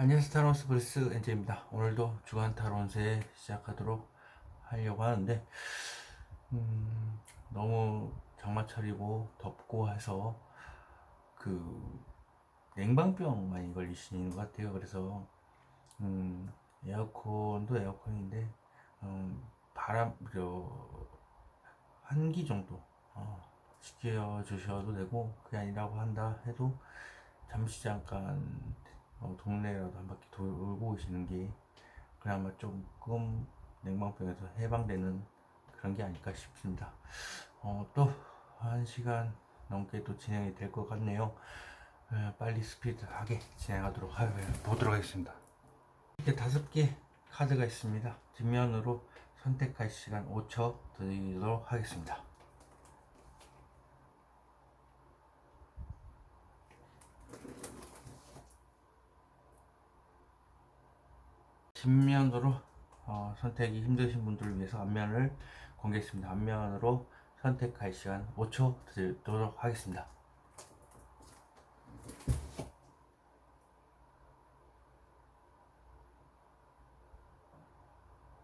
안녕하세요. 타론스 브리스 엔젤입니다. 오늘도 주간 타론세 시작하도록 하려고 하는데 너무 장마철이고 덥고 해서 그 냉방병 많이 걸리시는 것 같아요. 그래서 에어컨도 에어컨인데 바람 한기 정도 시켜 주셔도 되고, 그게 아니라고 한다 해도 잠시 잠깐 동네라도 한 바퀴 돌고 오시는 게 그나마 조금 냉방병에서 해방되는 그런 게 아닐까 싶습니다. 또 1시간 넘게 또 진행이 될 것 같네요. 빨리 스피드하게 진행하도록 보도록 하겠습니다. 이렇게 5개 카드가 있습니다. 뒷면으로 선택할 시간 5초 드리도록 하겠습니다. 뒷면으로 선택이 힘드신 분들을 위해서 앞면을 공개했습니다. 앞면으로 선택할 시간 5초 드리도록 하겠습니다.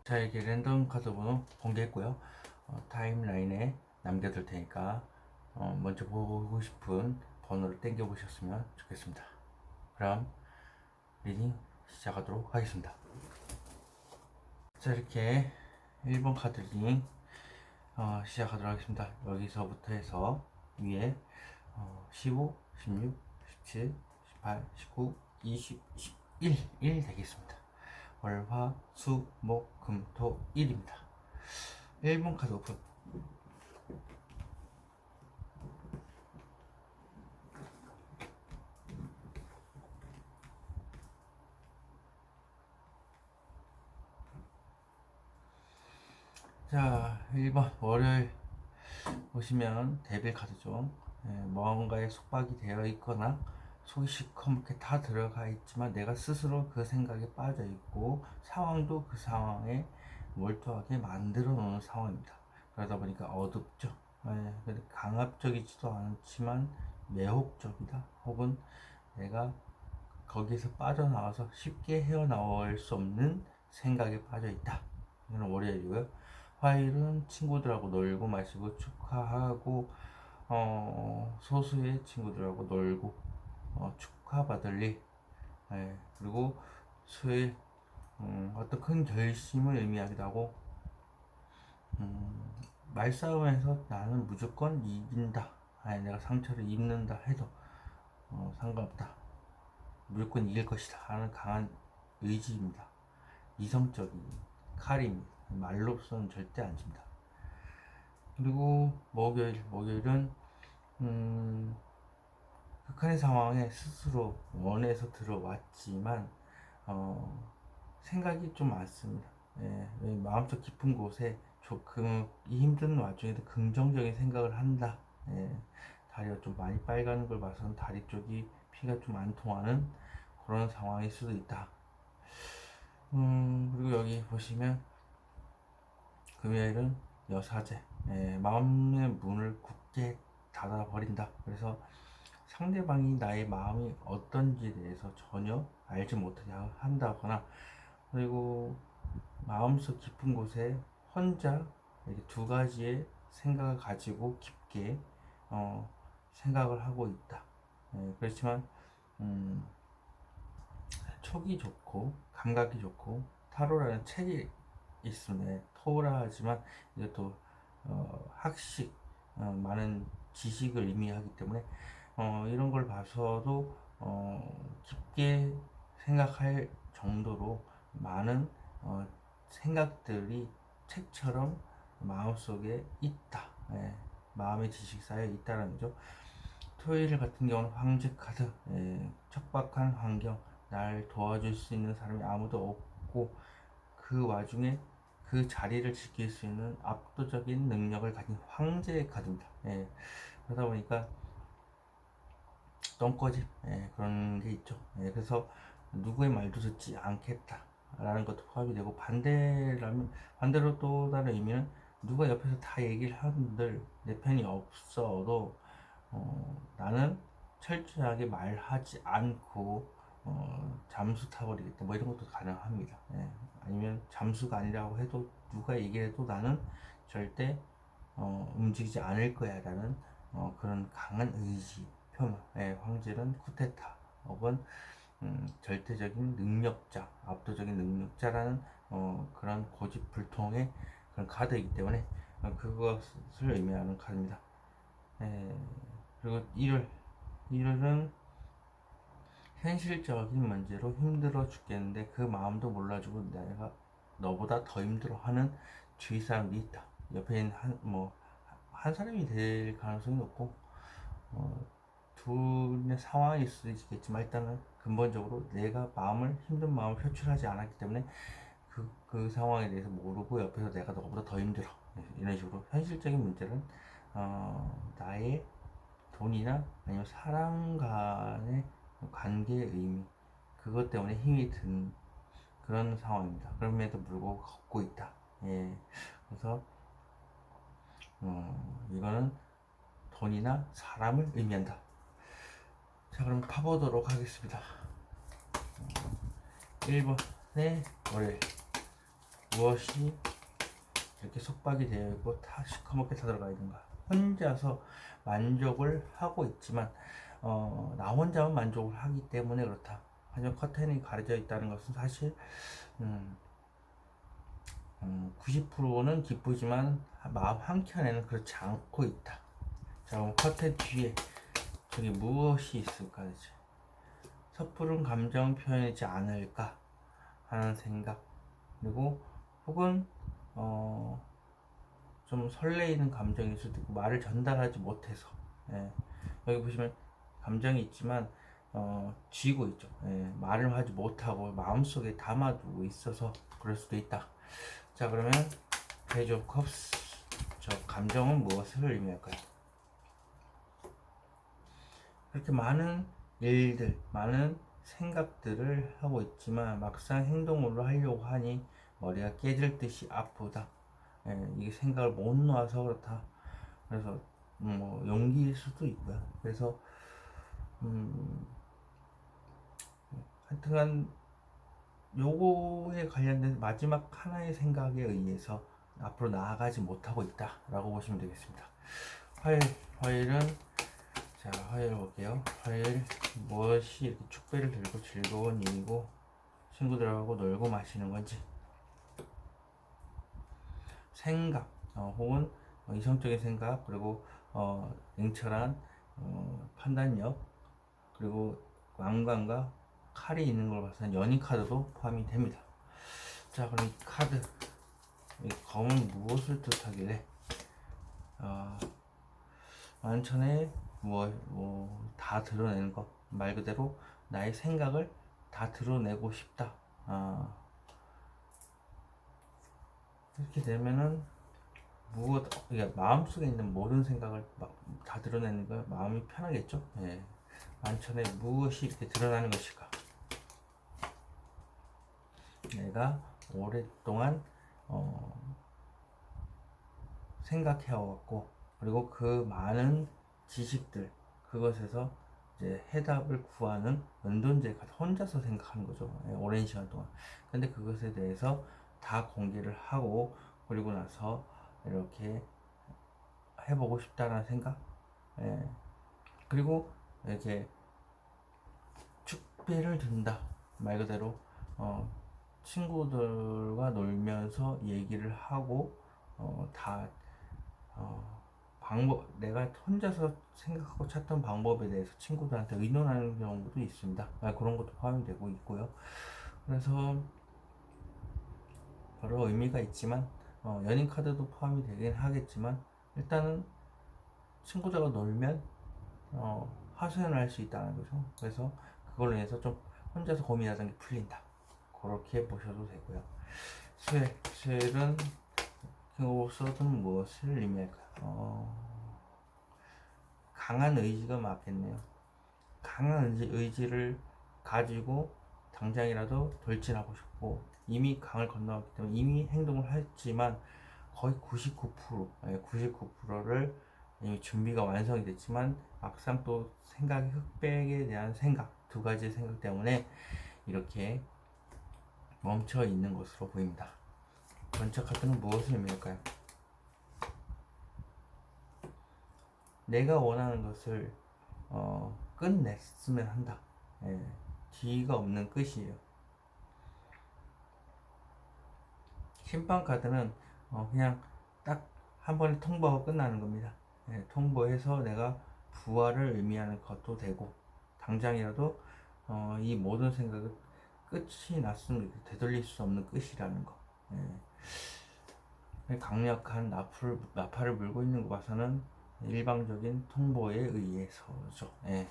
자, 이렇게 랜덤 카드 번호 공개했고요. 타임라인에 남겨둘 테니까 먼저 보고 싶은 번호를 땡겨 보셨으면 좋겠습니다. 그럼 리딩 시작하도록 하겠습니다. 자, 이렇게 1번 카드 리딩 시작하도록 하겠습니다. 여기서부터 해서 위에 15, 16, 17, 18, 19, 20, 21, 1 되겠습니다. 월, 화, 수, 목, 금, 토, 일입니다. 1번 카드 오픈. 자, 1번 월요일 보시면 데빌 카드죠. 뭔가에 속박이 되어 있거나 속이 시커멓게 다 들어가 있지만 내가 스스로 그 생각에 빠져 있고 상황도 그 상황에 몰두하게 만들어 놓는 상황입니다. 그러다 보니까 어둡죠. 근데 강압적이지도 않지만 매혹적이다. 혹은 내가 거기에서 빠져나와서 쉽게 헤어나올 수 없는 생각에 빠져 있다. 이건 월요일이고요. 화요일은 친구들하고 놀고 마시고 축하하고 소수의 친구들하고 놀고 축하받을 일. 그리고 수요일 어떤 큰 결심을 의미하기도 하고, 음, 말싸움에서 나는 무조건 이긴다. 내가 상처를 입는다 해도 상관없다. 무조건 이길 것이다 하는 강한 의지입니다. 이성적인 칼입니다. 말로서는 절대 안 집니다. 그리고 목요일은 음, 극한의 상황에 스스로 원해서 들어왔지만 생각이 좀 많습니다. 마음속 깊은 곳에 이 힘든 와중에도 긍정적인 생각을 한다. 다리가 좀 많이 빨가는 걸 봐서는 다리 쪽이 피가 좀 안 통하는 그런 상황일 수도 있다. 그리고 여기 보시면 금요일은 여사제, 마음의 문을 굳게 닫아버린다. 그래서 상대방이 나의 마음이 어떤지에 대해서 전혀 알지 못하게 한다거나, 그리고 마음속 깊은 곳에 혼자 이렇게 두 가지의 생각을 가지고 깊게 생각을 하고 있다. 그렇지만 음, 촉이 좋고 감각이 좋고 타로라는 책이 있습니다. 토라 하지만 이것도 학식, 많은 지식을 의미하기 때문에 이런 걸 봐서도 깊게 생각할 정도로 많은 생각들이 책처럼 마음속에 있다. 마음의 지식 쌓여 있다는 거죠. 토요일 같은 경우는 황제 카드, 척박한 환경, 날 도와줄 수 있는 사람이 아무도 없고 그 와중에 그 자리를 지킬 수 있는 압도적인 능력을 가진 황제의 카드입니다. 그러다 보니까 똥꺼집, 그런 게 있죠. 그래서 누구의 말도 듣지 않겠다라는 것도 포함이 되고, 반대로 또 다른 의미는 누가 옆에서 다 얘기를 하는들 내 편이 없어도 나는 철저하게 말하지 않고 잠수 타버리겠다 뭐 이런 것도 가능합니다. 예. 아니면 잠수가 아니라고 해도 누가 얘기해도 나는 절대 움직이지 않을 거야 라는 그런 강한 의지 표명. 예. 황제는 쿠데타 혹은 절대적인 능력자, 압도적인 능력자라는 그런 고집불통의 그런 카드이기 때문에 그것을 의미하는 카드입니다. 예. 그리고 1월은 현실적인 문제로 힘들어 죽겠는데 그 마음도 몰라주고 내가 너보다 더 힘들어하는 주위 사람들이 있다. 옆에 있는 한 사람이 될 가능성이 높고 둘의 상황일 수도 있겠지만 일단은 근본적으로 내가 힘든 마음을 표출하지 않았기 때문에 그 상황에 대해서 모르고 옆에서 내가 너보다 더 힘들어 이런 식으로 현실적인 문제는 나의 돈이나 아니면 사람 간의 관계의 의미 그것 때문에 힘이 든 그런 상황입니다. 그럼에도 불구하고 걷고 있다. 예. 그래서 이거는 돈이나 사람을 의미한다. 자, 그럼 파보도록 하겠습니다. 1번의 월요일 무엇이 이렇게 속박이 되어 있고 다 시커멓게 다 들어가 있는가. 혼자서 만족을 하고 있지만 나 혼자만 만족을 하기 때문에 그렇다. 하지만 커튼이 가려져 있다는 것은 사실 90%는 기쁘지만 마음 한켠에는 그렇지 않고 있다. 자, 그럼 커튼 뒤에 저기 무엇이 있을까 이제 섣부른 감정 표현이지 않을까 하는 생각, 그리고 혹은 좀 설레이는 감정일 수도 있고 말을 전달하지 못해서. 예. 여기 보시면 감정이 있지만 쥐고 있죠. 예. 말을 하지 못하고 마음속에 담아두고 있어서 그럴 수도 있다. 자, 그러면 페이지 오브 컵스, 저 감정은 무엇을 의미할까요? 그렇게 많은 일들, 많은 생각들을 하고 있지만 막상 행동으로 하려고 하니 머리가 깨질 듯이 아프다. 예, 이게 생각을 못 놓아서 그렇다. 그래서 뭐 용기일 수도 있고요. 그래서 하여튼간 요거에 관련된 마지막 하나의 생각에 의해서 앞으로 나아가지 못하고 있다 라고 보시면 되겠습니다. 화요일은 자, 화요일 볼게요. 화요일 무엇이 이렇게 축배를 들고 즐거운 일이고 친구들하고 놀고 마시는 건지, 생각 혹은 이성적인 생각, 그리고 냉철한 판단력, 그리고 왕관과 칼이 있는 걸 봐서는 연인 카드도 포함이 됩니다. 자, 그럼 이 카드, 이 검은 무엇을 뜻하길래 만천에 다 드러내는 것, 말 그대로 나의 생각을 다 드러내고 싶다. 이렇게 되면은 그러니까 마음속에 있는 모든 생각을 다 드러내는 거 마음이 편하겠죠. 예. 만천에 무엇이 이렇게 드러나는 것일까? 내가 오랫동안 생각해왔고, 그리고 그 많은 지식들, 그것에서 이제 해답을 구하는 은둔제 카드, 혼자서 생각하는 거죠. 예, 오랜 시간 동안. 근데 그것에 대해서 다 공개를 하고, 그리고 나서 이렇게 해보고 싶다는 생각. 예. 그리고 이렇게 축배를 든다. 말 그대로 친구들과 놀면서 얘기를 하고 다 내가 혼자서 생각하고 찾던 방법에 대해서 친구들한테 의논하는 경우도 있습니다. 그런 것도 포함이 되고 있고요. 그래서 여러 의미가 있지만 연인 카드도 포함이 되긴 하겠지만 일단은 친구들과 놀면 하소연을 할 수 있다는 거죠. 그래서 그걸로 인해서 좀 혼자서 고민하던 게 풀린다. 그렇게 보셔도 되고요. 수요일은 킹오브소드는 무엇을 의미할까요? 강한 의지가 맞겠네요. 강한 의지를 가지고 당장이라도 돌진하고 싶고, 이미 강을 건너왔기 때문에 이미 행동을 했지만 거의 99%를 이미 준비가 완성이 됐지만 막상 또 흑백에 대한 생각, 두 가지 생각 때문에 이렇게 멈춰 있는 것으로 보입니다. 번째 카드는 무엇을 의미할까요? 내가 원하는 것을 끝냈으면 한다. 예, 뒤가 없는 끝이에요. 심판 카드는 그냥 딱 한 번에 통보하고 끝나는 겁니다. 예, 통보해서 내가 부활을 의미하는 것도 되고, 당장이라도 이 모든 생각은 끝이 났으면 되돌릴 수 없는 끝이라는 거. 예. 강력한 나팔을 물고 있는 것 봐서는 일방적인 통보에 의해서죠. 예.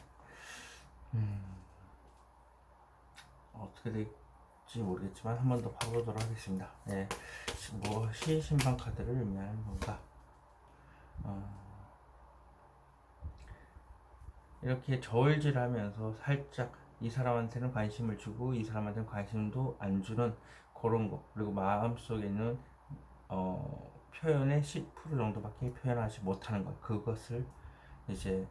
어떻게 될지 모르겠지만 한 번 더 봐보도록 하겠습니다. 예. 무엇이 신방 카드를 의미하는 건가? 이렇게 저울질하면서 살짝 이 사람한테는 관심을 주고 이 사람한테는 관심도 안 주는 그런 거, 그리고 마음속에 있는 표현의 10% 정도밖에 표현하지 못하는 것, 그것을 이제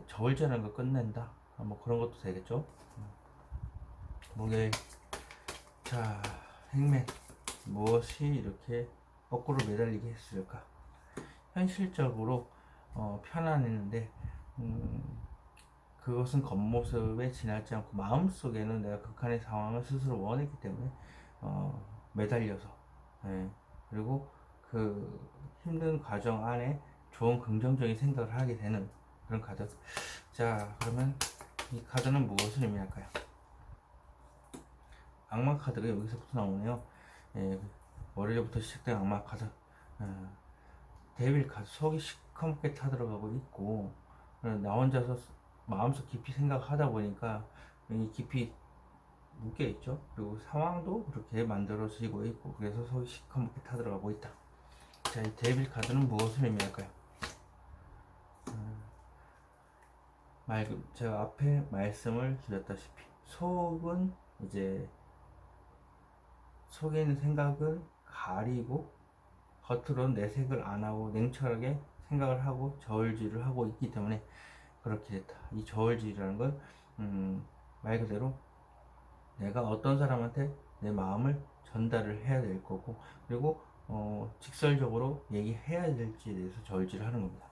저울질하는 거 끝낸다. 뭐 그런 것도 되겠죠. 목요일. 자, 행맨. 무엇이 이렇게 거꾸로 매달리게 했을까? 현실적으로 편안했는데 그것은 겉모습에 지나지 않고 마음속에는 내가 극한의 상황을 스스로 원했기 때문에 매달려서, 예. 그리고 그 힘든 과정 안에 좋은 긍정적인 생각을 하게 되는 그런 카드. 자, 그러면 이 카드는 무엇을 의미할까요? 악마 카드가 여기서부터 나오네요. 예, 월요일부터 시작된 악마 카드. 데빌 카드. 속이 시커멓게 타들어가고 있고, 나 혼자서 마음속 깊이 생각하다 보니까 이 깊이 묶여 있죠. 그리고 상황도 그렇게 만들어지고 있고, 그래서 속이 시커멓게 타들어가고 있다. 자, 이 데빌 카드는 무엇을 의미할까요? 제가 앞에 말씀을 드렸다시피 속은 이제 속에 있는 생각을 가리고 겉으로는 내색을 안 하고 냉철하게 생각을 하고 저울질을 하고 있기 때문에 그렇게 됐다. 이 저울질이라는 건 말 그대로 내가 어떤 사람한테 내 마음을 전달을 해야 될 거고, 그리고 직설적으로 얘기해야 될지에 대해서 저울질을 하는 겁니다.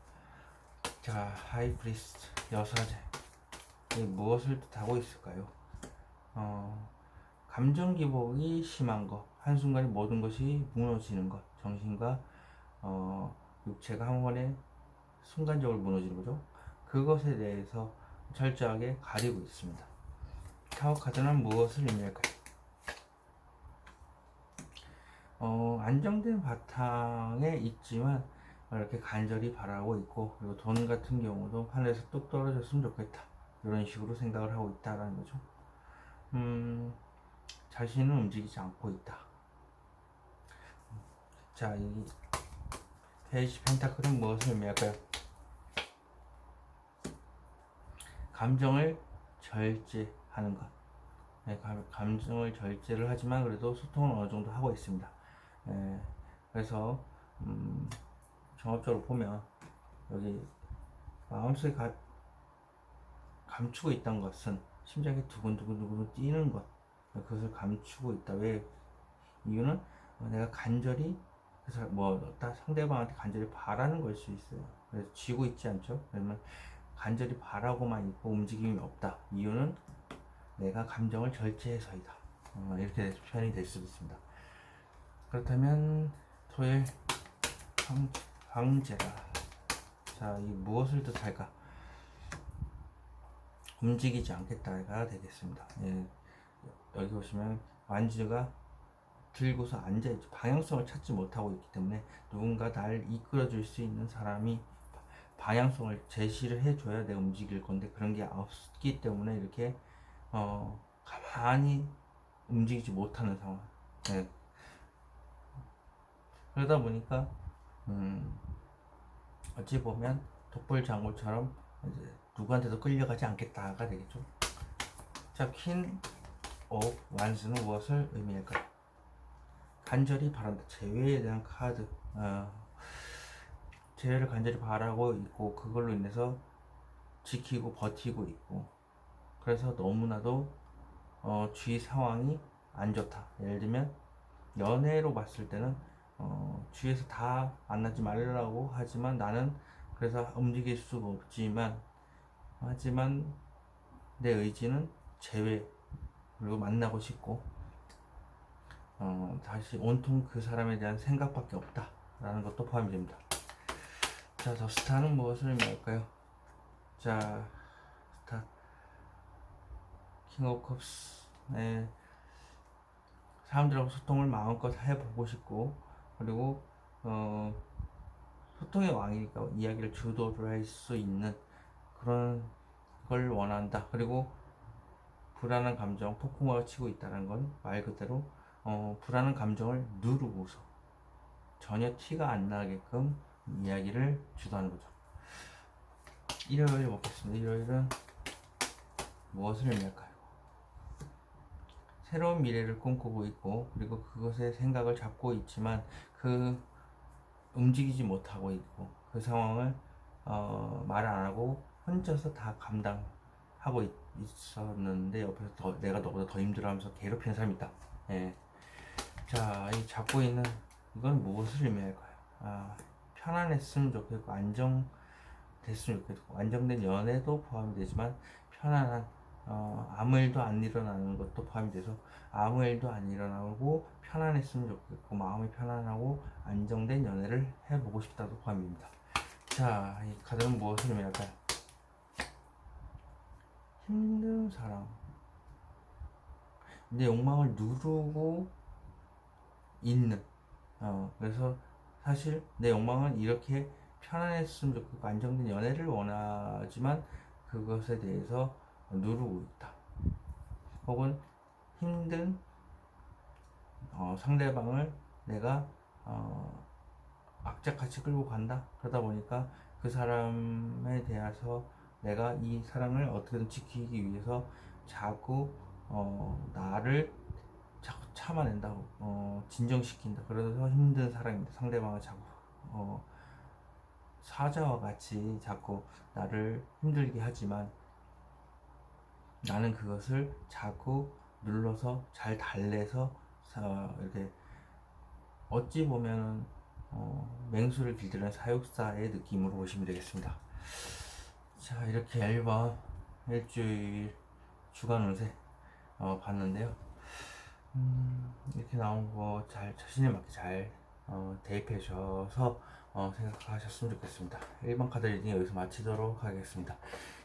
자, 하이프리스트 여사제. 무엇을 뜻하고 있을까요? 감정 기복이 심한 것, 한순간에 모든 것이 무너지는 것, 정신과 육체가 한 번에 순간적으로 무너지는 거죠. 그것에 대해서 철저하게 가리고 있습니다. 타워 카드는 무엇을 의미할까요? 안정된 바탕에 있지만 이렇게 간절히 바라고 있고, 그리고 돈 같은 경우도 하늘에서 뚝 떨어졌으면 좋겠다, 이런 식으로 생각을 하고 있다라는 거죠. 자신은 움직이지 않고 있다. 자, 이 페이지 펜타클은 무엇을 의미할까요? 감정을 절제하는 것. 네, 감정을 절제를 하지만 그래도 소통을 어느 정도 하고 있습니다. 네, 그래서 종합적으로 보면 여기 마음속에 감추고 있던 것은 심장이 두근두근 뛰는 것, 그것을 감추고 있다. 왜? 이유는 내가 간절히 상대방한테 간절히 바라는 걸 수 있어요. 그래서 쥐고 있지 않죠. 그러면 간절히 바라고만 있고 움직임이 없다. 이유는 내가 감정을 절제해서이다. 이렇게 표현이 될 수도 있습니다. 그렇다면 토요일 황제라. 자, 이 무엇을 뜻할까? 움직이지 않겠다가 되겠습니다. 예, 여기 보시면 완주가 들고서 앉아있죠. 방향성을 찾지 못하고 있기 때문에 누군가 날 이끌어줄 수 있는 사람이 방향성을 제시를 해줘야 내가 움직일 건데, 그런 게 없기 때문에 이렇게 가만히 움직이지 못하는 상황. 네. 그러다 보니까 어찌 보면 독불장군처럼 이제 누구한테도 끌려가지 않겠다가 되겠죠. 자, 퀸 옵 완스는 무엇을 의미할까요? 간절히 바란다. 재회에 대한 카드. 재회를 간절히 바라고 있고, 그걸로 인해서 지키고 버티고 있고, 그래서 너무나도 주위 상황이 안 좋다. 예를 들면 연애로 봤을 때는 주위에서 다 만나지 말라고 하지만 나는 그래서 움직일 수가 없지만, 하지만 내 의지는 제외, 그리고 만나고 싶고 다시 온통 그 사람에 대한 생각밖에 없다 라는 것도 포함이 됩니다. 자, 더 스타는 무엇을 의미할까요? 자, 스타 킹 오브 컵스. 네, 사람들하고 소통을 마음껏 해보고 싶고, 그리고 소통의 왕이니까 이야기를 주도를 할 수 있는 그런 걸 원한다. 그리고 불안한 감정, 폭풍우가 치고 있다는 건 말 그대로 불안한 감정을 누르고서 전혀 티가 안 나게끔 이야기를 주도하는 거죠. 일요일 먹겠습니다. 일요일은 무엇을 의미할까요? 새로운 미래를 꿈꾸고 있고, 그리고 그것의 생각을 잡고 있지만 그 움직이지 못하고 있고, 그 상황을 말 안 하고 혼자서 다 감당하고 있었는데 옆에서 내가 너보다 더 힘들어하면서 괴롭히는 사람이 있다. 예. 자, 이 잡고 있는 이건 무엇을 의미할까요? 편안했으면 좋겠고, 안정됐으면 좋겠고, 안정된 연애도 포함이 되지만 편안한 아무 일도 안 일어나는 것도 포함이 돼서 아무 일도 안 일어나고 편안했으면 좋겠고, 마음이 편안하고 안정된 연애를 해보고 싶다도 포함입니다. 자, 이 카드는 무엇을 의미할까요? 힘든 사람. 내 욕망을 누르고 있는. 그래서 사실 내 욕망은 이렇게 편안했으면 좋겠고 안정된 연애를 원하지만 그것에 대해서 누르고 있다. 혹은 힘든 상대방을 내가 악착같이 끌고 간다. 그러다 보니까 그 사람에 대해서 내가 이 사랑을 어떻게든 지키기 위해서 자꾸 나를 자꾸 참아낸다. 진정시킨다. 그래서 힘든 사랑입니다. 상대방을 자꾸 사자와 같이 자꾸 나를 힘들게 하지만 나는 그것을 자꾸 눌러서 잘 달래서 이렇게 어찌 보면 맹수를 길들이는 사육사의 느낌으로 보시면 되겠습니다. 자, 이렇게 앨범 일주일 주간 운세 봤는데요. 이렇게 나온 거 잘 자신에 맞게 잘 대입해 주셔서 생각하셨으면 좋겠습니다. 1번 카드 리딩 여기서 마치도록 하겠습니다.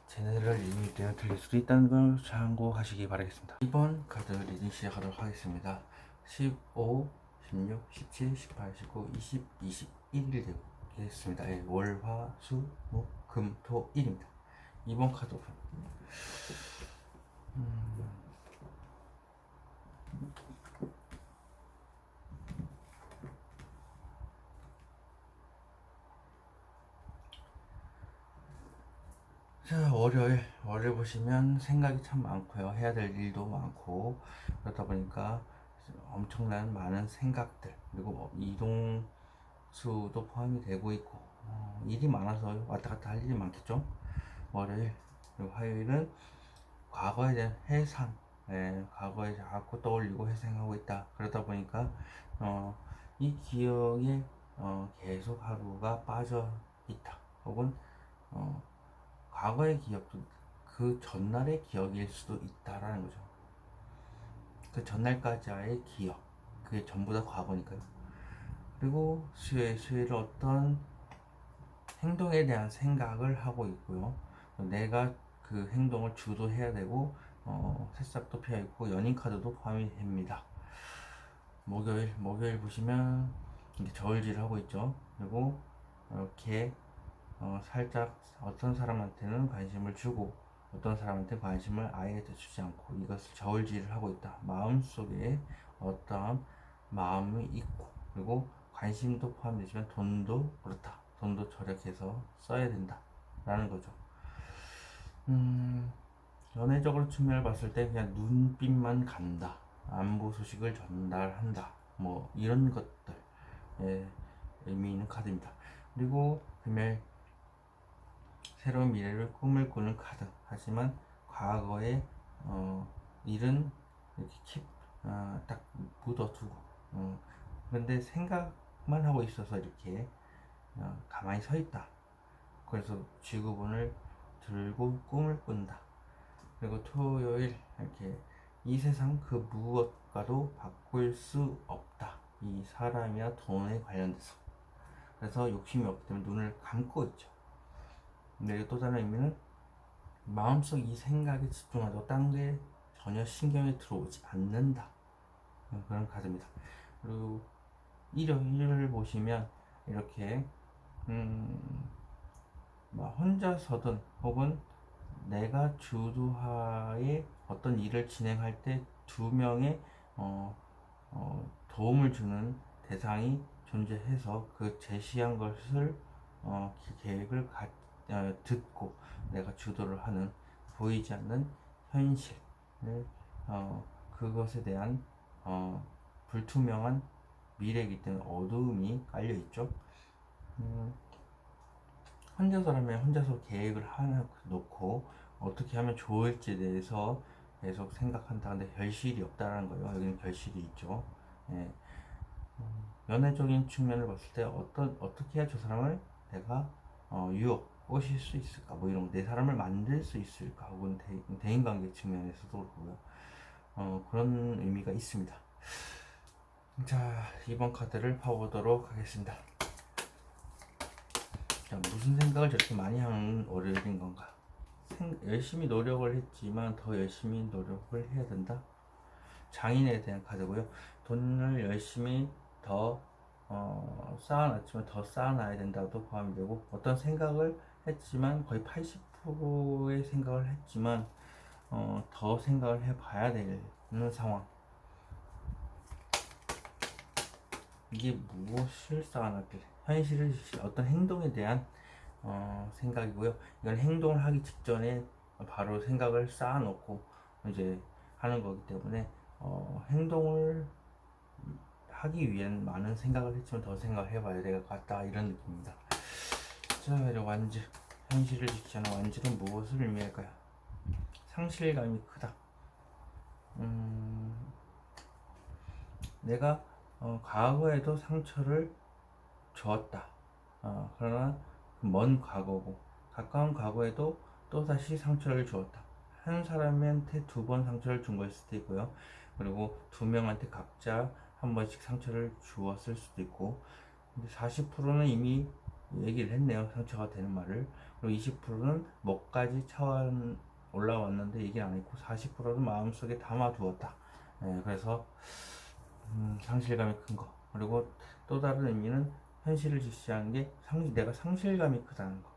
제네럴 리딩이 되어 들릴 수도 있다는 걸 참고하시기 바라겠습니다. 2번 카드 리딩 시작하도록 하겠습니다. 15, 16, 17, 18, 19, 20, 21일 되겠습니다. 월, 화, 수, 목, 금, 토, 일입니다. 2번 카드 오픈. 자, 월요일 보시면 생각이 참 많고요. 해야 될 일도 많고, 그렇다 보니까 엄청난 많은 생각들, 그리고 이동수도 포함이 되고 있고, 일이 많아서 왔다 갔다 할 일이 많겠죠. 월요일. 그리고 화요일은 과거에 대한 회상, 과거에 자꾸 떠올리고 회상하고 있다. 그러다 보니까 이 기억에 계속 하루가 빠져 있다. 혹은 과거의 기억도 그 전날의 기억일 수도 있다라는 거죠. 그 전날까지의 기억, 그게 전부 다 과거니까요. 그리고 수요일 어떤 행동에 대한 생각을 하고 있고요. 내가 그 행동을 주도해야 되고 새싹도 피어 있고 연인 카드도 포함이 됩니다. 목요일 보시면 이렇게 저울질을 하고 있죠. 그리고 이렇게 살짝 어떤 사람한테는 관심을 주고 어떤 사람한테 관심을 아예 주지 않고 이것을 저울질을 하고 있다. 마음속에 어떠한 마음이 있고, 그리고 관심도 포함되지만 돈도 그렇다. 돈도 절약해서 써야 된다 라는 거죠. 연애적으로 측면을 봤을 때 그냥 눈빛만 간다, 안부 소식을 전달한다, 뭐 이런 것들 의미 있는 카드입니다. 그리고 금요일 새로운 미래를 꿈을 꾸는 카드. 하지만 과거의 일은 이렇게 딱 묻어두고, 그런데 생각만 하고 있어서 이렇게 가만히 서 있다. 그래서 지구본을 들고 꿈을 꾼다. 그리고 토요일 이렇게 이 세상 그 무엇과도 바꿀 수 없다. 이 사람이나 돈에 관련돼서. 그래서 욕심이 없기 때문에 눈을 감고 있죠. 근데 또 다른 의미는 마음속 이 생각에 집중하고 딴 게 전혀 신경에 들어오지 않는다. 그런 카드입니다. 그리고 일요일을 보시면 이렇게 혼자서든 혹은 내가 주도하에 어떤 일을 진행할 때 두 명의 도움을 주는 대상이 존재해서 그 제시한 것을 계획을 듣고 내가 주도를 하는 보이지 않는 현실을 그것에 대한 불투명한 미래이기 때문에 어두움이 깔려 있죠. 혼자서라면 혼자서 계획을 하나 놓고 어떻게 하면 좋을지에 대해서 계속 생각한다. 근데 결실이 없다라는 거예요. 여기는 결실이 있죠. 예. 연애적인 측면을 봤을 때 어떻게 해야 저 사람을 내가 꼬실 수 있을까, 뭐 이런 내 사람을 만들 수 있을까, 혹은 대인관계 측면에서도 그렇고요. 그런 의미가 있습니다. 자, 이번 카드를 봐보도록 하겠습니다. 자, 무슨 생각을 저렇게 많이 하는 월요일인 건가? 열심히 노력을 했지만 더 열심히 노력을 해야 된다. 장인에 대한 카드고요. 돈을 열심히 더 쌓아놨지만 더 쌓아놔야 된다도 포함이 되고, 어떤 생각을 했지만 거의 80%의 생각을 했지만 더 생각을 해봐야 되는 상황. 이게 무엇을 쌓아놨길래, 현실을 어떤 행동에 대한 생각이고요. 이건 행동을 하기 직전에 바로 생각을 쌓아놓고 이제 하는 거기 때문에 행동을 하기 위한 많은 생각을 했지만 더 생각을 해봐야 될 것 같다, 이런 느낌입니다. 자, 완즈. 현실을 지키지 않은 완즈는 무엇을 의미할까요? 상실감이 크다. 내가 과거에도 상처를 주었다. 그러나 먼 과거고, 가까운 과거에도 또다시 상처를 주었다. 한 사람한테 두 번 상처를 준 걸 수도 있고요. 그리고 두 명한테 각자 한 번씩 상처를 주었을 수도 있고, 40%는 이미 얘기를 했네요. 상처가 되는 말을. 그리고 20%는 목까지 올라왔는데 얘기를 안 했고, 40%는 마음속에 담아두었다. 그래서 상실감이 큰 거. 그리고 또 다른 의미는 현실을 직시하는 게 내가 상실감이 크다는 거.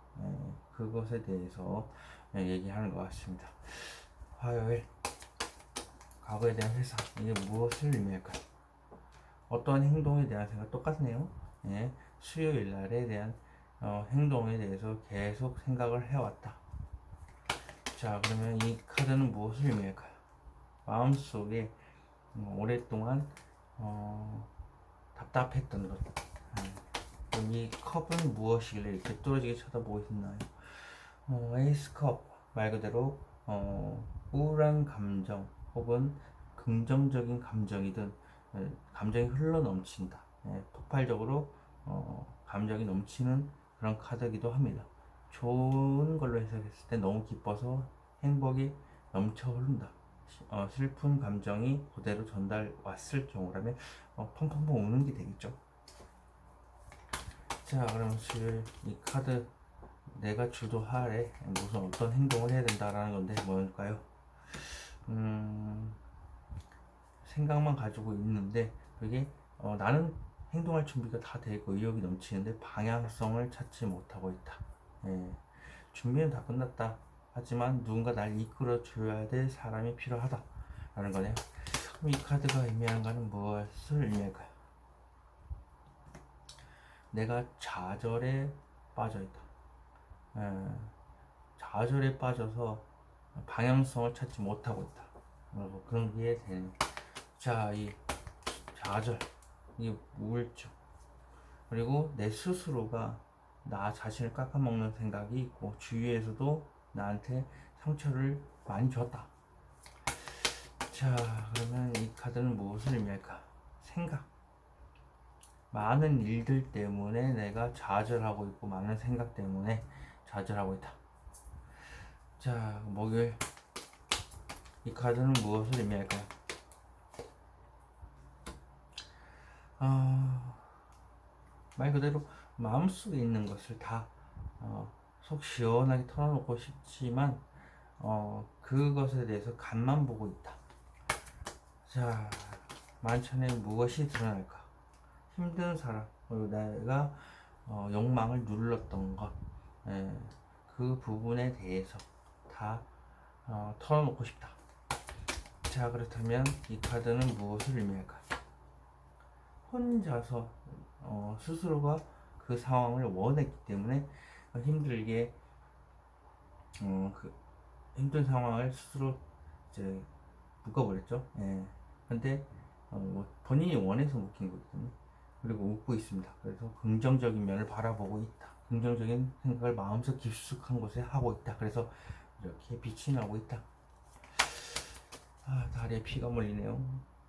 그것에 대해서 얘기하는 것 같습니다. 화요일, 과거에 대한 회상. 이게 무엇을 의미할까요? 어떠한 행동에 대한 생각 똑같네요. 수요일 날에 대한 행동에 대해서 계속 생각을 해왔다. 자, 그러면 이 카드는 무엇을 의미할까요? 마음속에 오랫동안 답답했던 것. 그럼 이 컵은 무엇이길래 이렇게 뚫어지게 쳐다보고 있나요? 에이스 컵 말 그대로 우울한 감정 혹은 긍정적인 감정이든 감정이 흘러 넘친다. 폭발적으로 감정이 넘치는 그런 카드이기도 합니다. 좋은 걸로 해석했을 때 너무 기뻐서 행복이 넘쳐 흐른다. 슬픈 감정이 그대로 전달 왔을 경우라면 펑펑펑 우는 게 되겠죠. 자, 그럼 이 카드 내가 주도하래 무슨 어떤 행동을 해야 된다라는 건데 뭘까요? 생각만 가지고 있는데 그게 나는 행동할 준비가 다 되고 의욕이 넘치는데 방향성을 찾지 못하고 있다. 준비는 다 끝났다. 하지만 누군가 날 이끌어 줘야 될 사람이 필요하다 라는 거네요. 그럼 이 카드가 의미하는 것은 무엇을 의미할까요? 내가 좌절에 빠져있다. 좌절에 빠져서 방향성을 찾지 못하고 있다. 그런 게 되는. 자, 이 좌절, 이 우울증, 그리고 내 스스로가 나 자신을 깎아먹는 생각이 있고 주위에서도 나한테 상처를 많이 줬다. 자, 그러면 이 카드는 무엇을 의미할까? 생각. 많은 일들 때문에 내가 좌절하고 있고 많은 생각 때문에 좌절하고 있다. 자, 목요일 이 카드는 무엇을 의미할까요? 말 그대로 마음속에 있는 것을 다 속 시원하게 털어놓고 싶지만 그것에 대해서 간만 보고 있다. 자, 만천에 무엇이 드러날까? 힘든 사람, 그리고 내가 욕망을 눌렀던 것, 예, 그 부분에 대해서 다 털어놓고 싶다. 자, 그렇다면 이 카드는 무엇을 의미할까? 혼자서 스스로가 그 상황을 원했기 때문에 힘들게 그 힘든 상황을 스스로 이제 묶어버렸죠. 예. 근데 본인이 원해서 묶인 거기 때문에 그리고 웃고 있습니다. 그래서 긍정적인 면을 바라보고 있다. 긍정적인 생각을 마음속 깊숙한 곳에 하고 있다. 그래서 이렇게 빛이 나고 있다. 다리에 피가 몰리네요.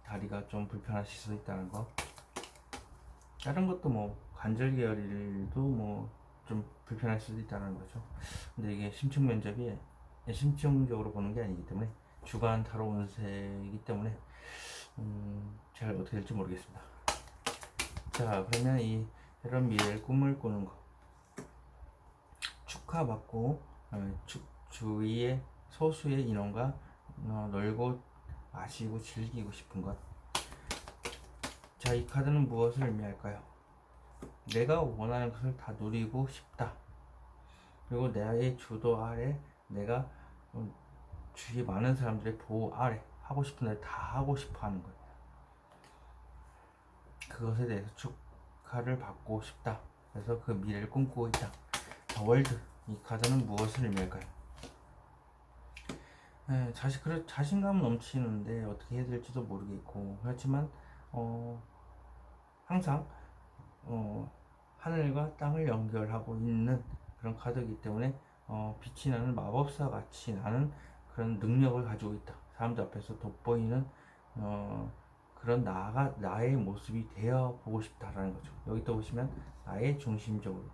다리가 좀 불편하실 수 있다는 거. 다른 것도 뭐 관절 계열도 뭐 좀 불편할 수도 있다는 거죠. 근데 이게 심층 면접이 심층적으로 보는 게 아니기 때문에 주간 타로 운세이기 때문에 잘 어떻게 될지 모르겠습니다. 자, 그러면 이 이런 미래의 꿈을 꾸는 거 축하받고 주위의 소수의 인원과 놀고 마시고 즐기고 싶은 것. 자, 이 카드는 무엇을 의미할까요? 내가 원하는 것을 다 누리고 싶다. 그리고 나의 주도 아래 내가 주위에 많은 사람들의 보호 아래 하고 싶은 일 다 하고 싶어 하는 거예요. 그것에 대해서 축하를 받고 싶다. 그래서 그 미래를 꿈꾸고 있다. 자, 월드. 이 카드는 무엇을 의미할까요? 자신감 넘치는데 어떻게 해야 될지도 모르겠고 그렇지만 항상 하늘과 땅을 연결하고 있는 그런 카드이기 때문에 빛이 나는 마법사 같이 나는 그런 능력을 가지고 있다. 사람들 앞에서 돋보이는 그런 나의 모습이 되어 보고 싶다라는 거죠. 여기 또 보시면 나의 중심적으로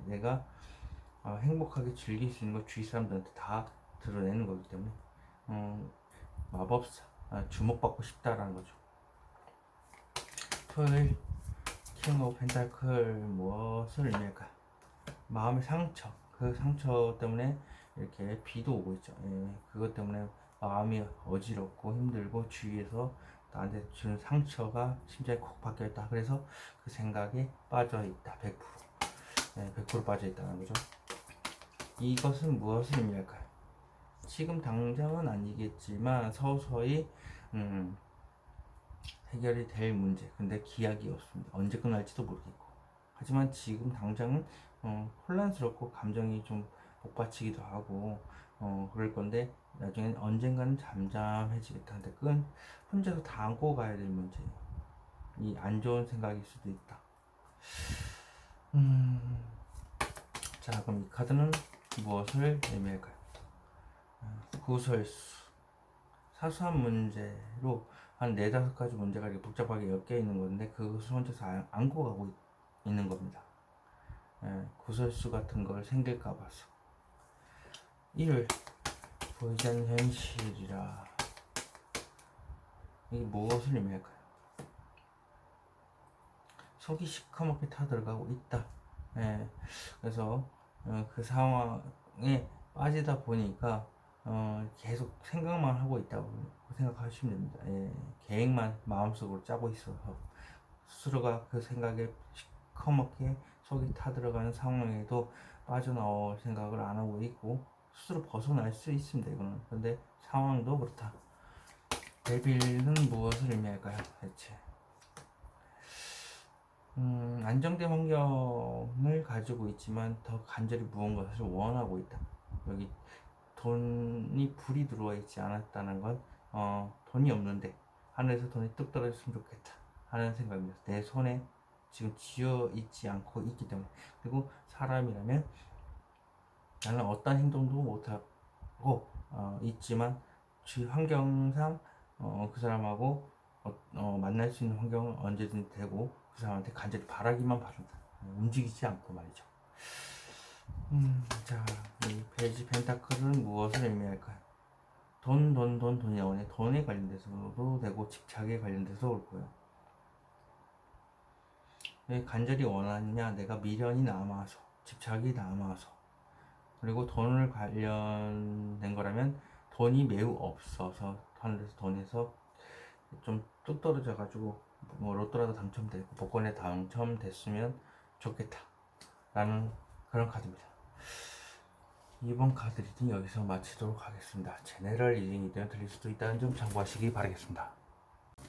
내가 행복하게 즐길 수 있는 걸 주위 사람들한테 다 드러내는 거기 때문에 마법사 주목받고 싶다라는 거죠. 토요일 킹 오브 펜타클 무엇을 의미할까요? 마음의 상처, 그 상처 때문에 이렇게 비도 오고 있죠. 예, 그것 때문에 마음이 어지럽고 힘들고 주위에서 나한테 주는 상처가 심장에 콕 박혀있다. 그래서 그 생각에 빠져있다. 100%. 예, 100% 빠져있다는 거죠. 이것은 무엇을 의미할까요? 지금 당장은 아니겠지만 서서히 해결이 될 문제. 근데 기약이 없습니다. 언제 끝날지도 모르겠고. 하지만 지금 당장은 혼란스럽고 감정이 좀 복받치기도 하고 그럴 건데 나중엔 언젠가는 잠잠해지겠다. 근데 그건 혼자서 다 안고 가야 될 문제예요. 이 안 좋은 생각일 수도 있다. 자, 그럼 이 카드는 무엇을 의미할까요? 구설수. 사소한 문제로 한 4-5가지 문제가 이렇게 복잡하게 엮여 있는 건데 그것을 혼자서 안고 가고 있는 겁니다. 구설수 같은 걸 생길까 봐서. 일요일 보이지 않는 현실이라. 이게 무엇을 의미할까요? 속이 시커멓게 타들어가고 있다. 그래서 그 상황에 빠지다 보니까 계속 생각만 하고 있다고 생각하시면 됩니다. 계획만 마음속으로 짜고 있어서 스스로가 그 생각에 시커멓게 속이 타들어가는 상황에도 빠져나올 생각을 안 하고 있고 스스로 벗어날 수 있습니다. 이거는. 근데 상황도 그렇다. 데빌은 무엇을 의미할까요? 대체 안정된 환경을 가지고 있지만 더 간절히 무언가를 원하고 있다. 여기 돈이 불이 들어와 있지 않았다는 건 돈이 없는데 하늘에서 돈이 뚝 떨어졌으면 좋겠다 하는 생각입니다. 내 손에 지금 지어 있지 않고 있기 때문에. 그리고 사람이라면 나는 어떤 행동도 못하고 있지만 주위 환경상 그 사람하고 만날 수 있는 환경은 언제든지 되고 그 사람한테 간절히 바라기만 바란다. 움직이지 않고 말이죠. 자, 이 페이지 펜타클은 무엇을 의미할까요? 돈이 나오네. 돈에 관련돼서도 되고 집착에 관련돼서 올 거예요. 왜 간절히 원하느냐? 내가 미련이 남아서, 집착이 남아서, 그리고 돈을 관련된 거라면 돈이 매우 없어서 하늘에서 돈에서 좀 뚝 떨어져 가지고 뭐 로또라도 당첨되고 복권에 당첨됐으면 좋겠다 라는 그런 카드입니다. 이번 카드 리딩 여기서 마치도록 하겠습니다. 제네럴 리딩이 되어 들릴 수도 있다는 점 참고하시기 바라겠습니다.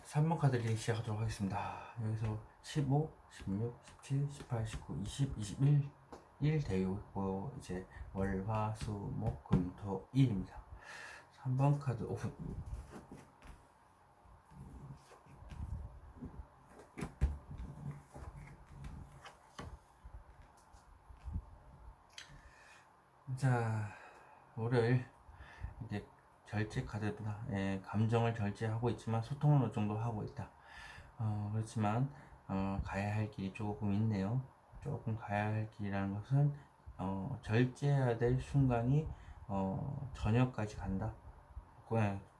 3번 카드 리딩 시작하도록 하겠습니다. 여기서 15, 16, 17, 18, 19, 20, 21 1 되어 있고 이제 월, 화, 수, 목, 금, 토, 일입니다. 3번 카드 오픈. 자, 월요일 이제 절제 카드입니다. 감정을 절제하고 있지만 소통은 어느 정도 하고 있다. 그렇지만 가야 할 길이 조금 있네요. 조금 가야 할 길이라는 것은 절제해야 될 순간이 저녁까지 간다.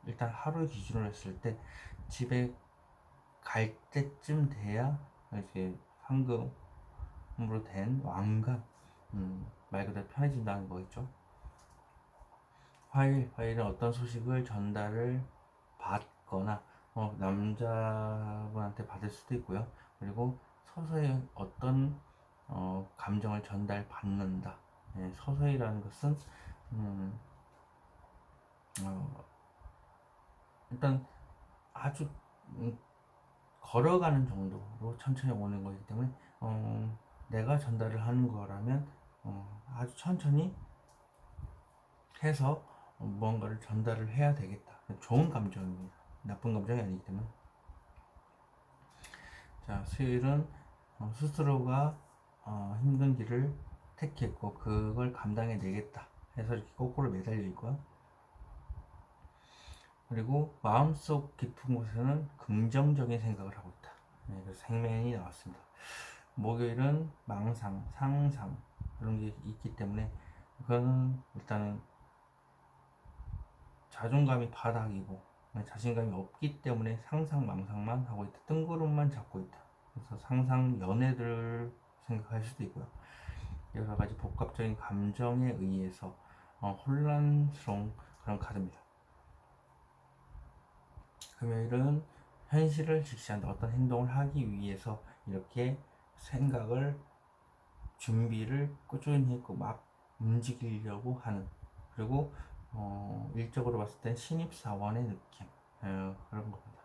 일단 하루 기준으로 했을 때 집에 갈 때쯤 돼야 이렇게 황금으로 된 왕관, 말 그대로 편해진다는 거겠죠. 화일은 어떤 소식을 전달을 받거나 남자분한테 받을 수도 있고요. 그리고 서서히 어떤 감정을 전달받는다. 서서히라는 것은 일단 아주 걸어가는 정도로 천천히 오는 거기 때문에 내가 전달을 하는 거라면 아주 천천히 해서 무언가를 전달을 해야 되겠다. 좋은 감정입니다. 나쁜 감정이 아니기 때문에. 자, 수요일은 스스로가 힘든 길을 택했고 그걸 감당해 내겠다 해서 이렇게 거꾸로 매달려 있고요. 그리고 마음속 깊은 곳에는 긍정적인 생각을 하고 있다. 그래서 생맨이 나왔습니다. 목요일은 망상, 상상 그런 게 있기 때문에 그거는 일단은 자존감이 바닥이고 자신감이 없기 때문에 상상 망상만 하고 있다. 뜬구름만 잡고 있다. 그래서 상상 연애들을 생각할 수도 있고요. 여러 가지 복합적인 감정에 의해서 혼란스러운 그런 카드입니다. 금요일은 현실을 직시한다. 어떤 행동을 하기 위해서 이렇게 생각을 준비를 꾸준히 했고 막 움직이려고 하는, 그리고 일적으로 봤을 땐 신입사원의 느낌 그런 겁니다.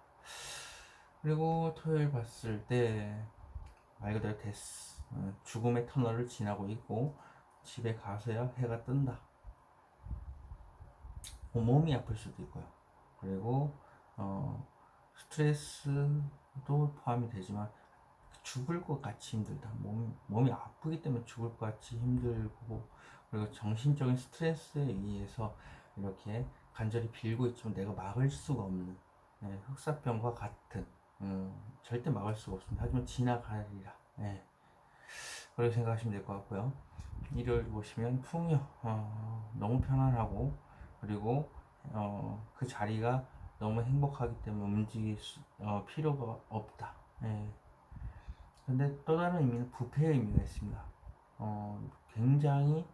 그리고 토요일 봤을 때 말 그대로 데스, 죽음의 터널을 지나고 있고 집에 가서야 해가 뜬다. 몸이 아플 수도 있고요. 그리고 스트레스도 포함이 되지만 죽을 것 같이 힘들다. 몸이 아프기 때문에 죽을 것 같이 힘들고, 그리고 정신적인 스트레스에 의해서 이렇게 간절히 빌고 있지만 내가 막을 수가 없는 흑사병과 같은 절대 막을 수가 없습니다. 하지만 지나가리라. 그렇게 생각하시면 될 것 같고요. 일요일 보시면 풍요, 너무 편안하고 그리고 그 자리가 너무 행복하기 때문에 움직일 필요가 없다. 근데 또 다른 의미는 부패의 의미가 있습니다. 굉장히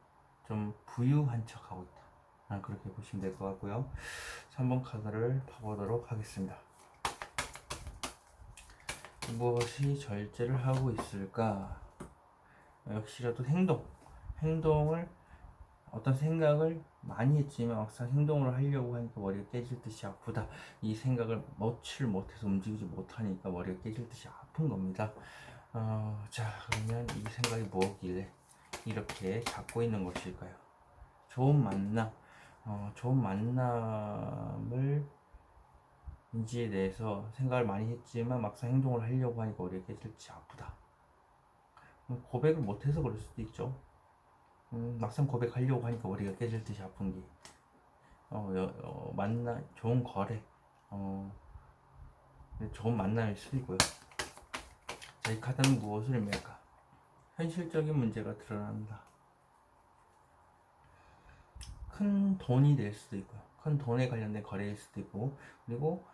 좀 부유한 척하고 있다. 그렇게 보시면 될 것 같고요. 3번 카드를 봐보도록 하겠습니다. 무엇이 절제를 하고 있을까? 역시라도 행동을 어떤 생각을 많이 했지만 막상 행동을 하려고 하니까 머리가 깨질 듯이 아프다. 이 생각을 놓지를 못해서 움직이지 못하니까 머리가 깨질 듯이 아픈 겁니다. 자, 그러면 이 생각이 뭐길래 이렇게 잡고 있는 것일까요? 좋은 만남을 인지에 대해서 생각을 많이 했지만 막상 행동을 하려고 하니까 머리가 깨질 듯이 아프다. 고백을 못해서 그럴 수도 있죠. 막상 고백하려고 하니까 머리가 깨질 듯이 아픈 게 만나 좋은 거래, 좋은 만남일 수도 있고요. 자, 이 카드는 무엇을 의미할까? 현실적인 문제가 드러난다. 큰 돈이 될 수도 있고요. 큰 돈에 관련된 거래일 수도 있고, 그리고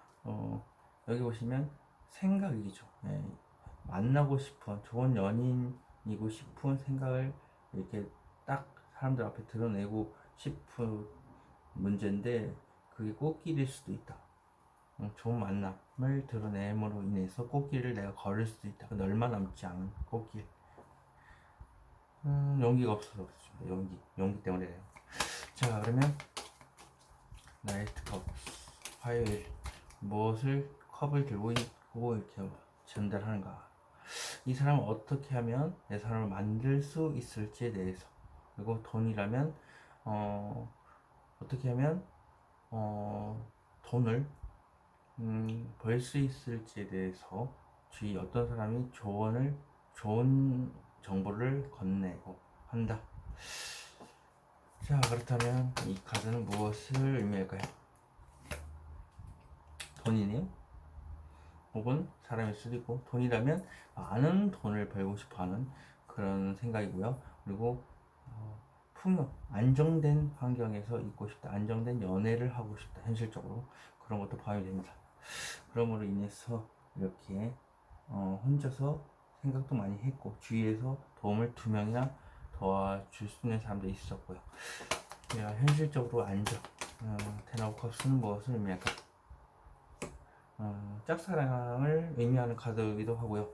여기 보시면 생각이죠. 예, 만나고 싶은 좋은 연인이고 싶은 생각을 이렇게 딱 사람들 앞에 드러내고 싶은 문제인데 그게 꽃길일 수도 있다. 좋은 만남을 드러냄으로 인해서 꽃길을 내가 걸을 수도 있다. 근데 얼마 남지 않은 꽃길. 용기가 없어서 그렇습니다. 용기 때문에 그래요. 자, 그러면 나이트 컵 화요일 무엇을 컵을 들고 있고 이렇게 전달하는가? 이 사람을 어떻게 하면 내 사람을 만들 수 있을지에 대해서, 그리고 돈이라면 어떻게 하면 돈을 벌 수 있을지에 대해서 주위 어떤 사람이 좋은 정보를 건네고 한다. 자, 그렇다면 이 카드는 무엇을 의미할까요? 돈이네요. 혹은 사람일 수도 있고, 돈이라면 많은 돈을 벌고 싶어하는 그런 생각이고요. 그리고 풍요, 안정된 환경에서 있고 싶다, 안정된 연애를 하고 싶다, 현실적으로 그런 것도 포함이 됩니다. 그러므로 인해서 이렇게 혼자서 생각도 많이 했고, 주위에서 도움을 2명이나 도와줄 수 있는 사람도 있었고요. 현실적으로 안정, 텐 오브 컵스는 무엇을 의미할까? 짝사랑을 의미하는 카드이기도 하고요.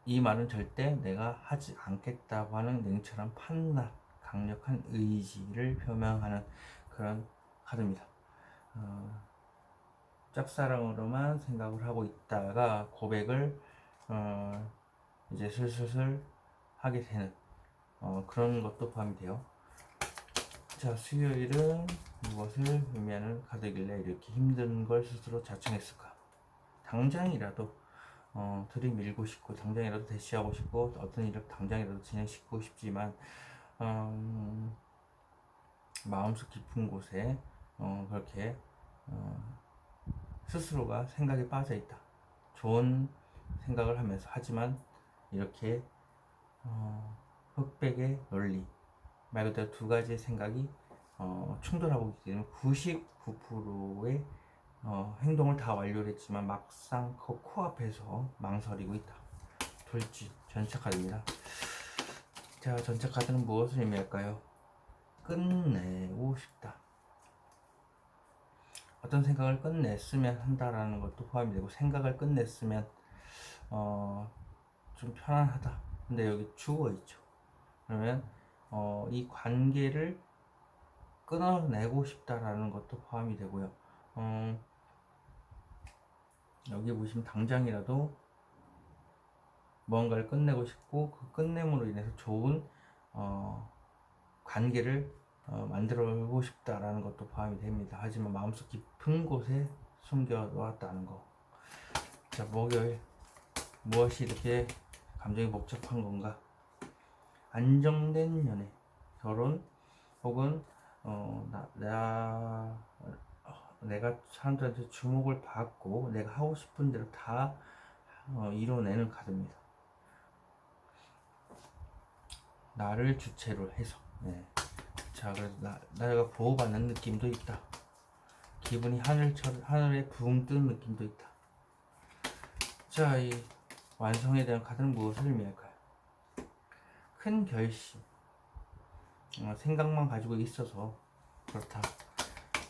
이 말은 절대 내가 하지 않겠다고 하는 냉철한 판단, 강력한 의지를 표명하는 그런 카드입니다. 짝사랑으로만 생각을 하고 있다가 고백을 이제 슬슬 하게 되는 그런 것도 포함이 돼요. 자, 수요일은 무엇을 의미하는 카드길래 이렇게 힘든 걸 스스로 자청했을까? 당장이라도 들이밀고 싶고, 당장이라도 대시하고 싶고, 어떤 일을 당장이라도 진행시키고 싶지만 마음속 깊은 곳에 그렇게 스스로가 생각에 빠져 있다. 좋은 생각을 하면서, 하지만 이렇게 흑백의 논리 말 그대로 2가지의 생각이 충돌하고 있기 때문에 99%의 행동을 다 완료를 했지만 막상 그 코앞에서 망설이고 있다. 돌지 전체 카드입니다. 자, 전체 카드는 무엇을 의미할까요? 끝내고 싶다. 어떤 생각을 끝냈으면 한다라는 것도 포함이 되고, 생각을 끝냈으면 좀 편안하다. 근데 여기 죽어 있죠. 그러면 이 관계를 끊어내고 싶다라는 것도 포함이 되고요. 여기 보시면 당장이라도 뭔가를 끝내고 싶고, 그 끝냄으로 인해서 좋은 관계를 만들어보고 싶다라는 것도 포함이 됩니다. 하지만 마음속 깊은 곳에 숨겨놓았다는 거. 자, 목요일 무엇이 이렇게 감정이 복잡한 건가? 안정된 연애, 결혼, 혹은 내가 사람들한테 주목을 받고 내가 하고 싶은 대로 다 이뤄내는 카드입니다. 나를 주체로 해서. 네. 자, 그래서 내가 보호받는 느낌도 있다. 기분이 하늘에 붕 뜬 느낌도 있다. 자, 이 완성에 대한 카드는 무엇을 의미할까요? 큰 결심, 생각만 가지고 있어서 그렇다.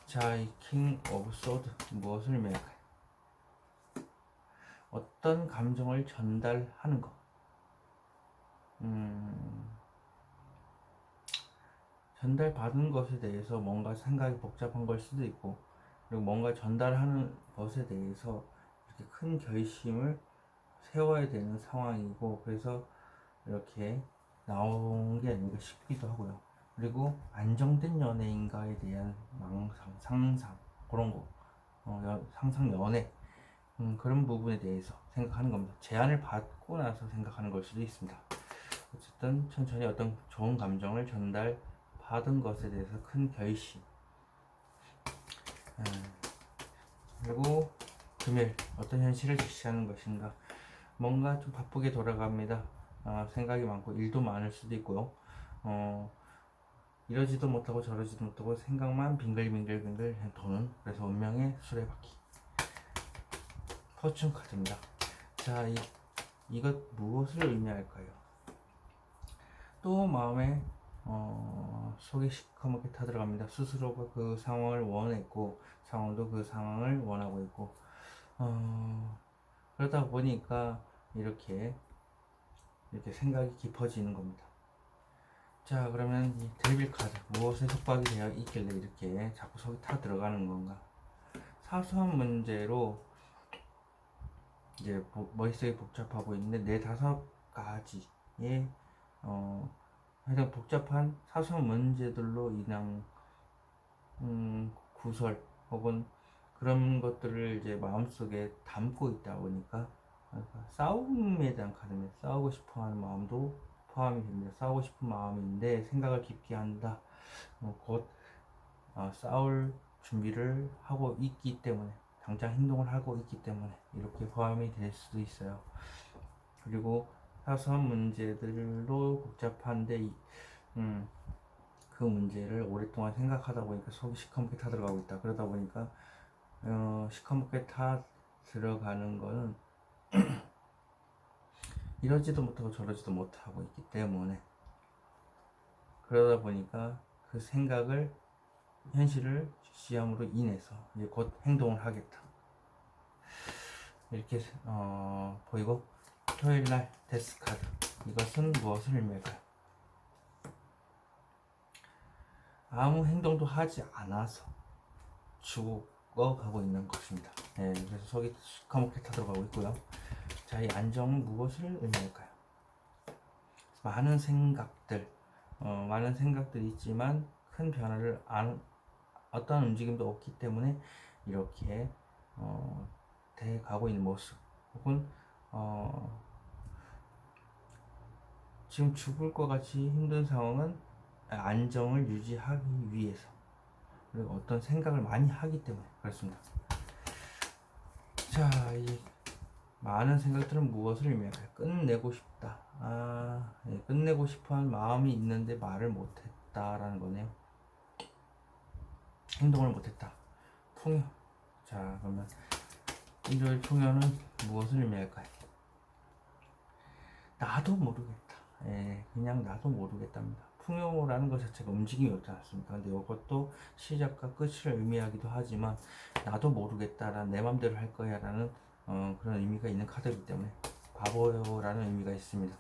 자, 이 킹 오브 소드 무엇을 의미할까요? 어떤 감정을 전달하는 것. 전달받은 것에 대해서 뭔가 생각이 복잡한 걸 수도 있고, 그리고 뭔가 전달하는 것에 대해서 이렇게 큰 결심을 세워야 되는 상황이고, 그래서 이렇게 나온 게 아닌가 싶기도 하고요. 그리고 안정된 연애인가에 대한 망상, 상상, 그런 거, 상상 연애, 그런 부분에 대해서 생각하는 겁니다. 제안을 받고 나서 생각하는 걸 수도 있습니다. 어쨌든 천천히 어떤 좋은 감정을 전달 받은 것에 대해서 큰 결심. 그리고 금일 어떤 현실을 직시하는 것인가. 뭔가 좀 바쁘게 돌아갑니다. 생각이 많고 일도 많을 수도 있고요. 이러지도 못하고 저러지도 못하고 생각만 빙글빙글 도는, 그래서 운명의 수레바퀴. 포춘 카드입니다. 자, 이것 무엇을 의미할까요? 또 마음에 속이 시커멓게 타들어갑니다. 스스로가 그 상황을 원했고 상황도 그 상황을 원하고 있고 그러다 보니까 이렇게 생각이 깊어지는 겁니다. 자, 그러면 이 데빌 카드 무엇에 속박이 되어 있길래 이렇게 자꾸 속이 타 들어가는 건가? 사소한 문제로 이제 머릿속이 복잡하고 있는데 네 다섯 가지의 가장 복잡한 사소한 문제들로 인한 구설 혹은 그런 것들을 이제 마음속에 담고 있다 보니까 싸움에 대한 카드입니다. 싸우고 싶어하는 마음도 포함이 됩니다. 싸우고 싶은 마음인데 생각을 깊게 한다. 곧 싸울 준비를 하고 있기 때문에, 당장 행동을 하고 있기 때문에 이렇게 포함이 될 수도 있어요. 그리고 사소한 문제들로 복잡한데 그 문제를 오랫동안 생각하다 보니까 속이 시커멓게 타들어가고 있다. 그러다 보니까 시커멓게 타 들어가는 거는 이러지도 못하고 저러지도 못하고 있기 때문에, 그러다 보니까 그 생각을 현실을 직시함으로 인해서 이제 곧 행동을 하겠다, 이렇게 보이고, 토요일날 데스 카드, 이것은 무엇을 의미할까요? 아무 행동도 하지 않아서 죽어가고 있는 것입니다. 네, 그래서 속이 시커멓게 타들어가고 있고요. 자, 이 안정은 무엇을 의미할까요? 많은 생각들이 있지만 큰 변화를 어떤 움직임도 없기 때문에 이렇게 돼 가고 있는 모습, 혹은 지금 죽을 것 같이 힘든 상황은 안정을 유지하기 위해서, 그리고 어떤 생각을 많이 하기 때문에 그렇습니다. 자, 이 많은 생각들은 무엇을 의미할까요? 끝내고 싶다. 예, 끝내고 싶어하는 마음이 있는데 말을 못했다라는 거네요. 행동을 못했다. 풍요. 자, 그러면 일요일 풍요는 무엇을 의미할까요? 나도 모르겠다. 예, 그냥 나도 모르겠답니다. 풍요라는 것 자체가 움직임이 없지 않습니까? 근데 이것도 시작과 끝을 의미하기도 하지만 나도 모르겠다라는, 내 맘대로 할 거야 라는 그런 의미가 있는 카드이기 때문에 바보라는 의미가 있습니다.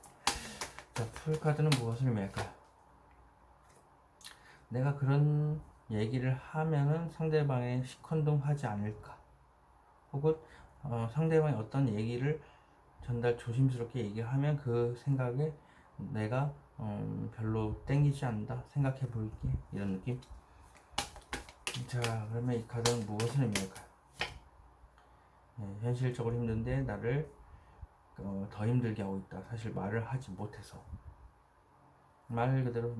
자, 풀 카드는 무엇을 의미할까요? 내가 그런 얘기를 하면은 상대방이 시큰둥하지 않을까, 혹은 상대방이 어떤 얘기를 조심스럽게 얘기를 하면 그 생각에 내가 별로 땡기지 않는다, 생각해 볼게, 이런 느낌. 자, 그러면 이 카드는 무엇을 의미할까요? 네, 현실적으로 힘든데 나를 더 힘들게 하고 있다. 사실 말을 하지 못해서, 말 그대로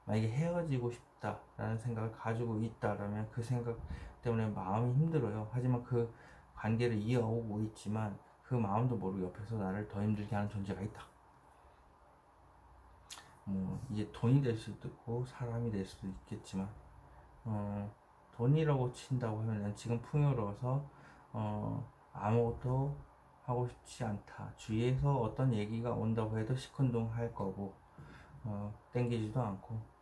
만약에 헤어지고 싶다라는 생각을 가지고 있다라면 그 생각 때문에 마음이 힘들어요. 하지만 그 관계를 이어오고 있지만 그 마음도 모르고 옆에서 나를 더 힘들게 하는 존재가 있다. 이게 돈이 될 수도 있고 사람이 될 수도 있겠지만 돈이라고 친다고 하면 지금 풍요로워서 아무것도 하고 싶지 않다. 주위에서 어떤 얘기가 온다고 해도 시큰둥 할 거고 땡기지도 않고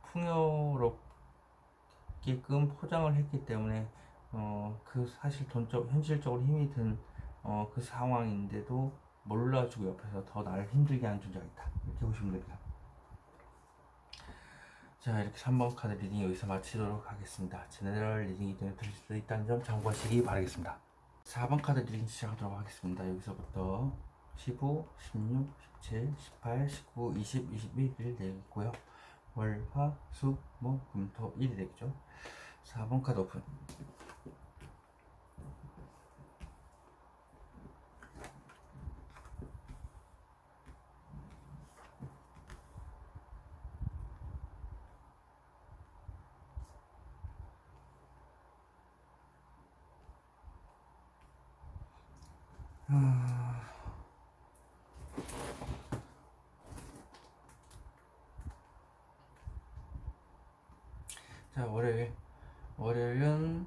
풍요롭게끔 포장을 했기 때문에 그 사실 돈적 현실적으로 힘이 든 그 상황인데도 몰라주고 옆에서 더 나를 힘들게 하는 존재가 있다, 이렇게 보시면 됩니다. 자, 이렇게 3번 카드 리딩 여기서 마치도록 하겠습니다. 제네럴 리딩이 될 수 있다는 점 참고하시기 바라겠습니다. 4번 카드 리딩 시작하도록 하겠습니다. 여기서부터 15, 16, 17, 18, 19, 20, 21일 되겠고요. 월, 화, 수, 목, 금, 토, 일이 되겠죠. 4번 카드 오픈. 자, 월요일은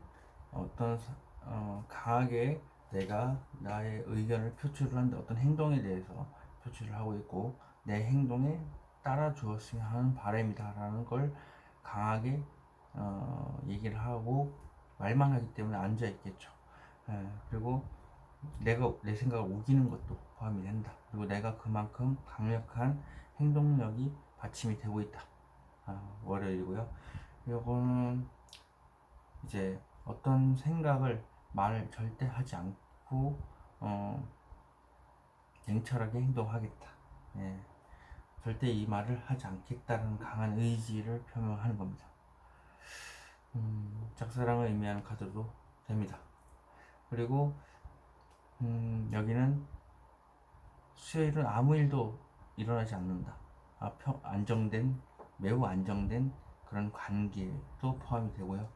강하게 내가 나의 의견을 표출을 하는데 어떤 행동에 대해서 표출을 하고 있고 내 행동에 따라 주었으면 하는 바람이다라는 걸 강하게 얘기를 하고 말만 하기 때문에 앉아 있겠죠. 그리고 내가 내 생각을 우기는 것도 포함이 된다. 그리고 내가 그만큼 강력한 행동력이 받침이 되고 있다. 월요일이고요. 요거는 이제 어떤 생각을 말을 절대 하지 않고 냉철하게 행동하겠다. 예, 절대 이 말을 하지 않겠다는 강한 의지를 표명하는 겁니다. 짝사랑을 의미하는 카드도 됩니다. 그리고 여기는 수요일은 아무 일도 일어나지 않는다. 매우 안정된 그런 관계도 포함이 되고요.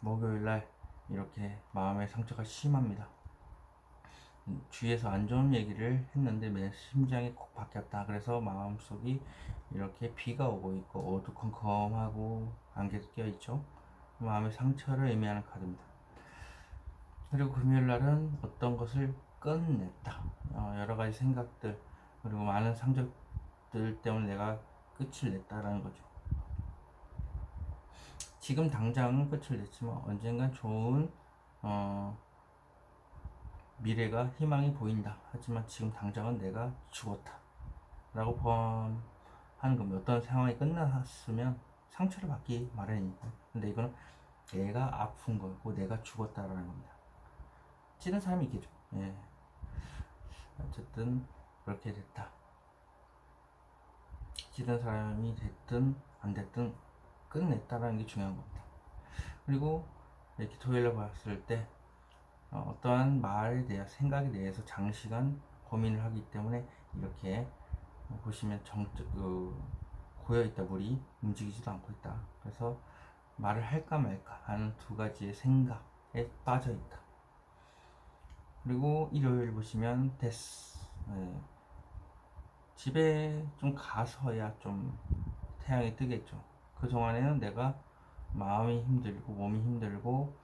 목요일날 이렇게 마음의 상처가 심합니다. 주위에서 안 좋은 얘기를 했는데 내 심장이 콕 박혔다. 그래서 마음속이 이렇게 비가 오고 있고 어두컴컴하고 안개도 껴있죠. 마음의 상처를 의미하는 카드입니다. 그리고 금요일날은 어떤 것을 끝냈다. 여러 가지 생각들 그리고 많은 상적들 때문에 내가 끝을 냈다라는 거죠. 지금 당장은 끝을 냈지만 언젠간 좋은 미래가 희망이 보인다. 하지만 지금 당장은 내가 죽었다. 라고 포함하는 겁니다. 어떤 상황이 끝났으면 상처를 받기 마련이니까. 근데 이거는 내가 아픈 거고 내가 죽었다라는 겁니다. 찌는 사람이 있겠죠. 예. 어쨌든 그렇게 됐다. 찌든 사람이 됐든 안 됐든 끝냈다라는 게 중요한 겁니다. 그리고 이렇게 토요일에 봤을 때 어떠한 말에 대한 생각에 대해서 장시간 고민을 하기 때문에 이렇게 보시면 고여있다. 물이 움직이지도 않고 있다. 그래서 말을 할까 말까 하는 두 가지의 생각에 빠져 있다. 그리고 일요일 보시면 집에 좀 가서야 좀 태양이 뜨겠죠. 그 동안에는 내가 마음이 힘들고 몸이 힘들고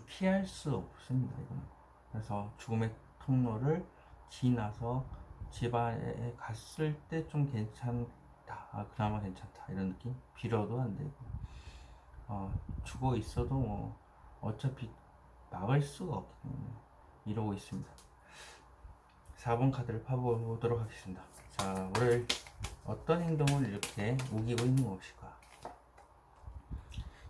피할 수 없습니다. 이거는. 그래서 죽음의 통로를 지나서 집안에 갔을 때 좀 괜찮다. 그나마 괜찮다. 이런 느낌. 빌어도 안 되고 죽어 있어도 뭐 어차피 막을 수가 없기 때문에 이러고 있습니다. 4번 카드를 파보도록 하겠습니다. 자, 오늘 어떤 행동을 이렇게 우기고 있는 것일까?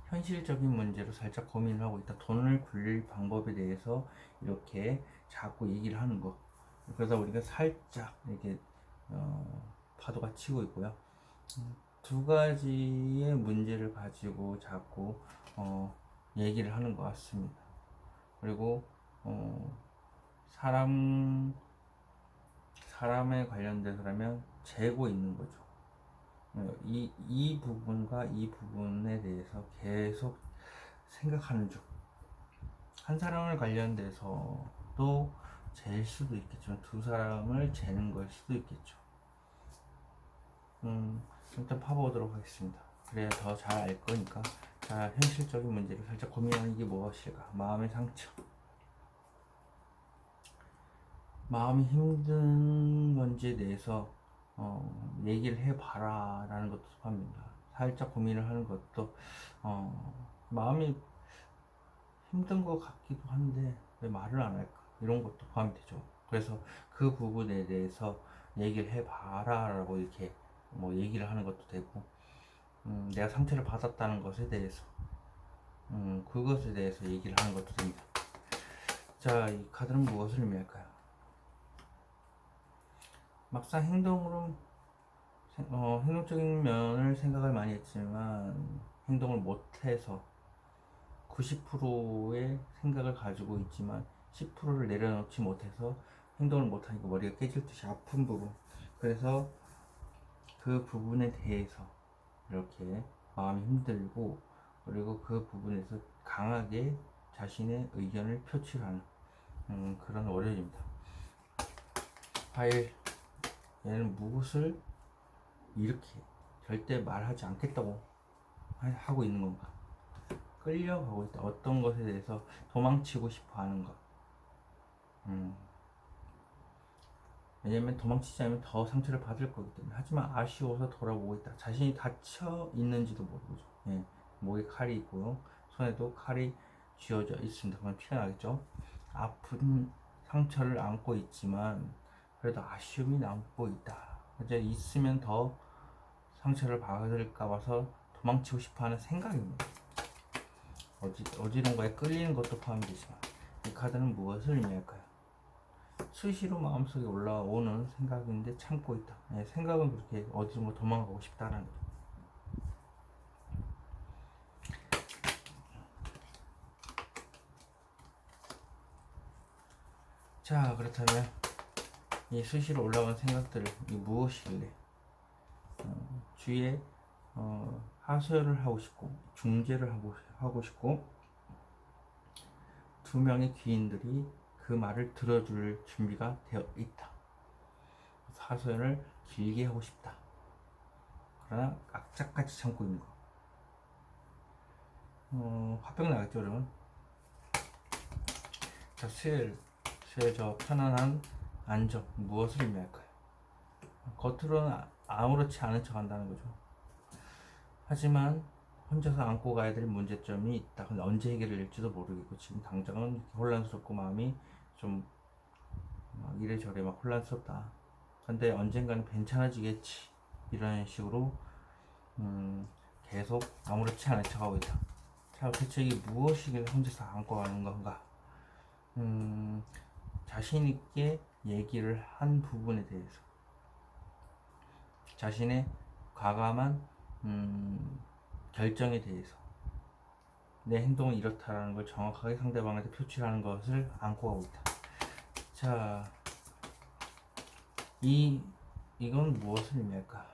현실적인 문제로 살짝 고민을 하고 있다. 돈을 굴릴 방법에 대해서 이렇게 자꾸 얘기를 하는 거. 그래서 우리가 살짝 이렇게 파도가 치고 있고요. 두 가지의 문제를 가지고 자꾸 얘기를 하는 것 같습니다. 그리고 사람에 관련돼서라면 재고 있는 거죠. 이 부분과 이 부분에 대해서 계속 생각하는 중. 한 사람을 관련돼서도 잴 수도 있겠지만 두 사람을 재는 걸 수도 있겠죠. 일단 파보도록 하겠습니다. 그래야 더 잘 알 거니까. 자, 현실적인 문제를 살짝 고민하는 게 무엇일까? 마음의 상처. 마음이 힘든 건지에 대해서 얘기를 해봐라 라는 것도 포함입니다. 살짝 고민을 하는 것도 마음이 힘든 것 같기도 한데 왜 말을 안 할까 이런 것도 포함이 되죠. 그래서 그 부분에 대해서 얘기를 해봐라 라고 이렇게 뭐 얘기를 하는 것도 되고 내가 상처를 받았다는 것에 대해서 그것에 대해서 얘기를 하는 것도 됩니다. 자, 이 카드는 무엇을 의미할까요? 막상 행동적인 면을 생각을 많이 했지만 행동을 못해서 90%의 생각을 가지고 있지만 10%를 내려놓지 못해서 행동을 못하니까 머리가 깨질 듯이 아픈 부분. 그래서 그 부분에 대해서 이렇게 마음이 힘들고 그리고 그 부분에서 강하게 자신의 의견을 표출하는 그런 월요일입니다. 화요일, 얘는 무엇을 이렇게 절대 말하지 않겠다고 하고 있는 건가? 끌려가고 있다. 어떤 것에 대해서 도망치고 싶어 하는 것. 왜냐면 도망치지 않으면 더 상처를 받을 거기 때문에. 하지만 아쉬워서 돌아보고 있다. 자신이 다쳐 있는지도 모르죠. 예. 목에 칼이 있고요. 손에도 칼이 쥐어져 있습니다. 그러면 피가 나겠죠. 아픈 상처를 안고 있지만 그래도 아쉬움이 남고 있다. 이제 있으면 더 상처를 받을까 봐서 도망치고 싶어하는 생각입니다. 어디론가에 끌리는 것도 포함되지만 이 카드는 무엇을 의미할까요? 수시로 마음속에 올라오는 생각인데 참고 있다. 네, 생각은 그렇게 어디론가 도망가고 싶다라는 거죠. 자, 그렇다면 이 수시로 올라오는 생각들을 이 무엇이길래 주위에 하소연을 하고 싶고 중재를 하고 싶고 두 명의 귀인들이 그 말을 들어줄 준비가 되어 있다. 하소연을 길게 하고 싶다. 그러나 악착같이 참고 있는 거. 화병 나겠죠, 그러면. 자, 수요일 저 편안한 안정 무엇을 의미할까요? 겉으로는 아무렇지 않은 척 한다는 거죠. 하지만 혼자서 안고 가야 될 문제점이 있다. 근데 언제 해결을 될지도 모르겠고 지금 당장은 혼란스럽고 마음이 좀 막 이래저래 막 혼란스럽다. 근데 언젠가는 괜찮아지겠지. 이런 식으로 계속 아무렇지 않은 척하고 있다. 자, 대체 이게 무엇이길래 혼자서 안고 가는 건가? 자신 있게 얘기를 한 부분에 대해서 자신의 과감한 결정에 대해서 내 행동은 이렇다라는 걸 정확하게 상대방한테 표출하는 것을 안고 가고 있다. 자, 이건 무엇을 의미할까?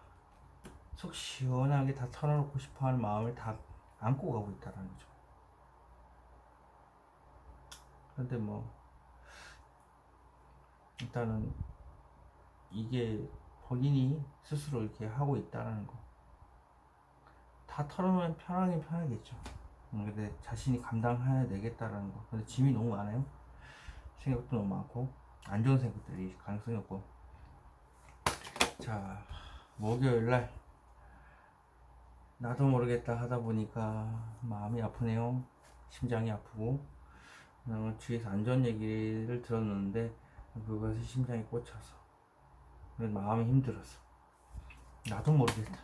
속 시원하게 다 털어놓고 싶어하는 마음을 다 안고 가고 있다라는 거죠. 근데 뭐 일단은 이게 본인이 스스로 이렇게 하고 있다라는 거. 다 털어놓으면 편하긴 편하겠죠. 근데 자신이 감당해야 되겠다라는 거. 근데 짐이 너무 많아요. 생각도 너무 많고 안 좋은 생각들이 가능성이 없고. 자, 목요일날 나도 모르겠다 하다 보니까 마음이 아프네요. 심장이 아프고 주위에서 안 좋은 얘기를 들었는데 그것이 심장에 꽂혀서 마음이 힘들었어. 나도 모르겠다.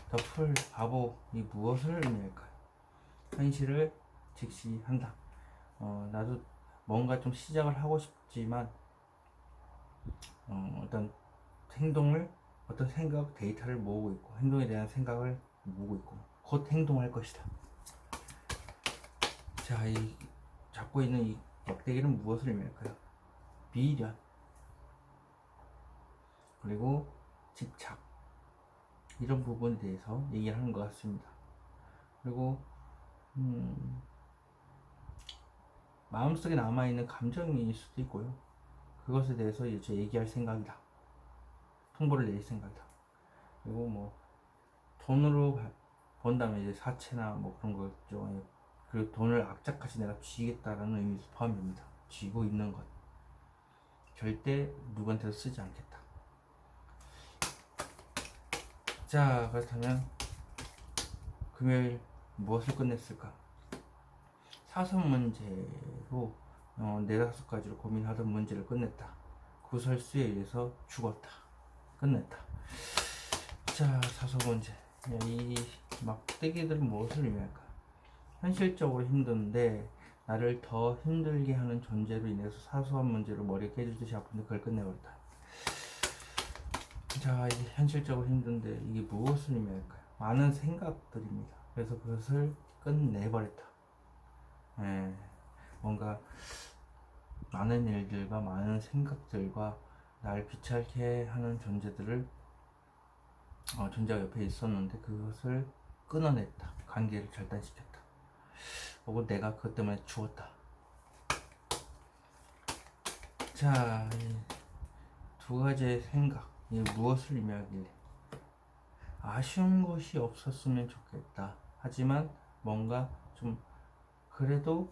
더풀 바보 이 무엇을 의미할까요? 현실을 직시한다. 나도 뭔가 좀 시작을 하고 싶지만 어떤 행동을 어떤 생각 데이터를 모으고 있고 행동에 대한 생각을 모으고 있고 곧 행동할 것이다. 자, 이 잡고 있는 이 막대기는 무엇을 의미할까요? 미련 그리고 집착 이런 부분에 대해서 얘기를 하는 것 같습니다. 그리고 마음속에 남아있는 감정일 수도 있고요. 그것에 대해서 이제 얘기할 생각이다. 통보를 내릴 생각이다. 그리고 뭐 돈으로 번다면 이제 사채나 뭐 그런 거죠. 그리고 돈을 악착같이 내가 쥐겠다라는 의미도 포함됩니다. 쥐고 있는 것. 절대 누구한테도 쓰지 않겠다. 자, 그렇다면 금요일 무엇을 끝냈을까? 사선 문제로 네다섯 가지로 고민하던 문제를 끝냈다. 구설수에 의해서 죽었다. 끝냈다. 자, 사선 문제. 이 막대기들은 무엇을 의미할까? 현실적으로 힘든데 나를 더 힘들게 하는 존재로 인해서 사소한 문제로 머리가 깨지듯이 아픈데 그걸 끝내버렸다. 자, 이제 현실적으로 힘든데 이게 무엇을 의미할까요? 많은 생각들입니다. 그래서 그것을 끝내버렸다. 예, 뭔가 많은 일들과 많은 생각들과 날 귀찮게 하는 존재들을 존재가 옆에 있었는데 그것을 끊어냈다. 관계를 절단시켰다. 혹은 내가 그것 때문에 죽었다. 자, 이 두 가지의 생각, 이 무엇을 의미하길래 아쉬운 것이 없었으면 좋겠다. 하지만 뭔가 좀 그래도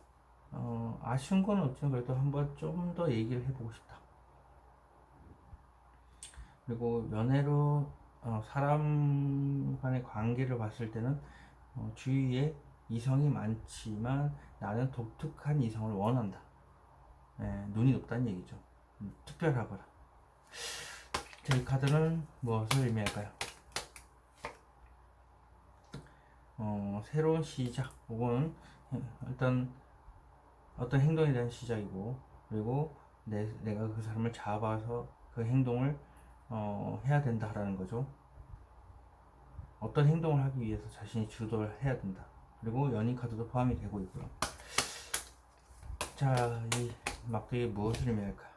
아쉬운 건 없지만 그래도 한번 좀 더 얘기를 해보고 싶다. 그리고 연애로 사람 간의 관계를 봤을 때는 주위에 이성이 많지만 나는 독특한 이성을 원한다. 예, 눈이 높다는 얘기죠. 특별하거라. 자, 이 카드는 무엇을 의미할까요? 새로운 시작 혹은 일단 어떤 행동에 대한 시작이고, 그리고 내가 그 사람을 잡아서 그 행동을 해야 된다라는 거죠. 어떤 행동을 하기 위해서 자신이 주도를 해야 된다. 그리고 연인 카드도 포함이 되고 있고요. 자, 이 막대기 무엇을 의미할까?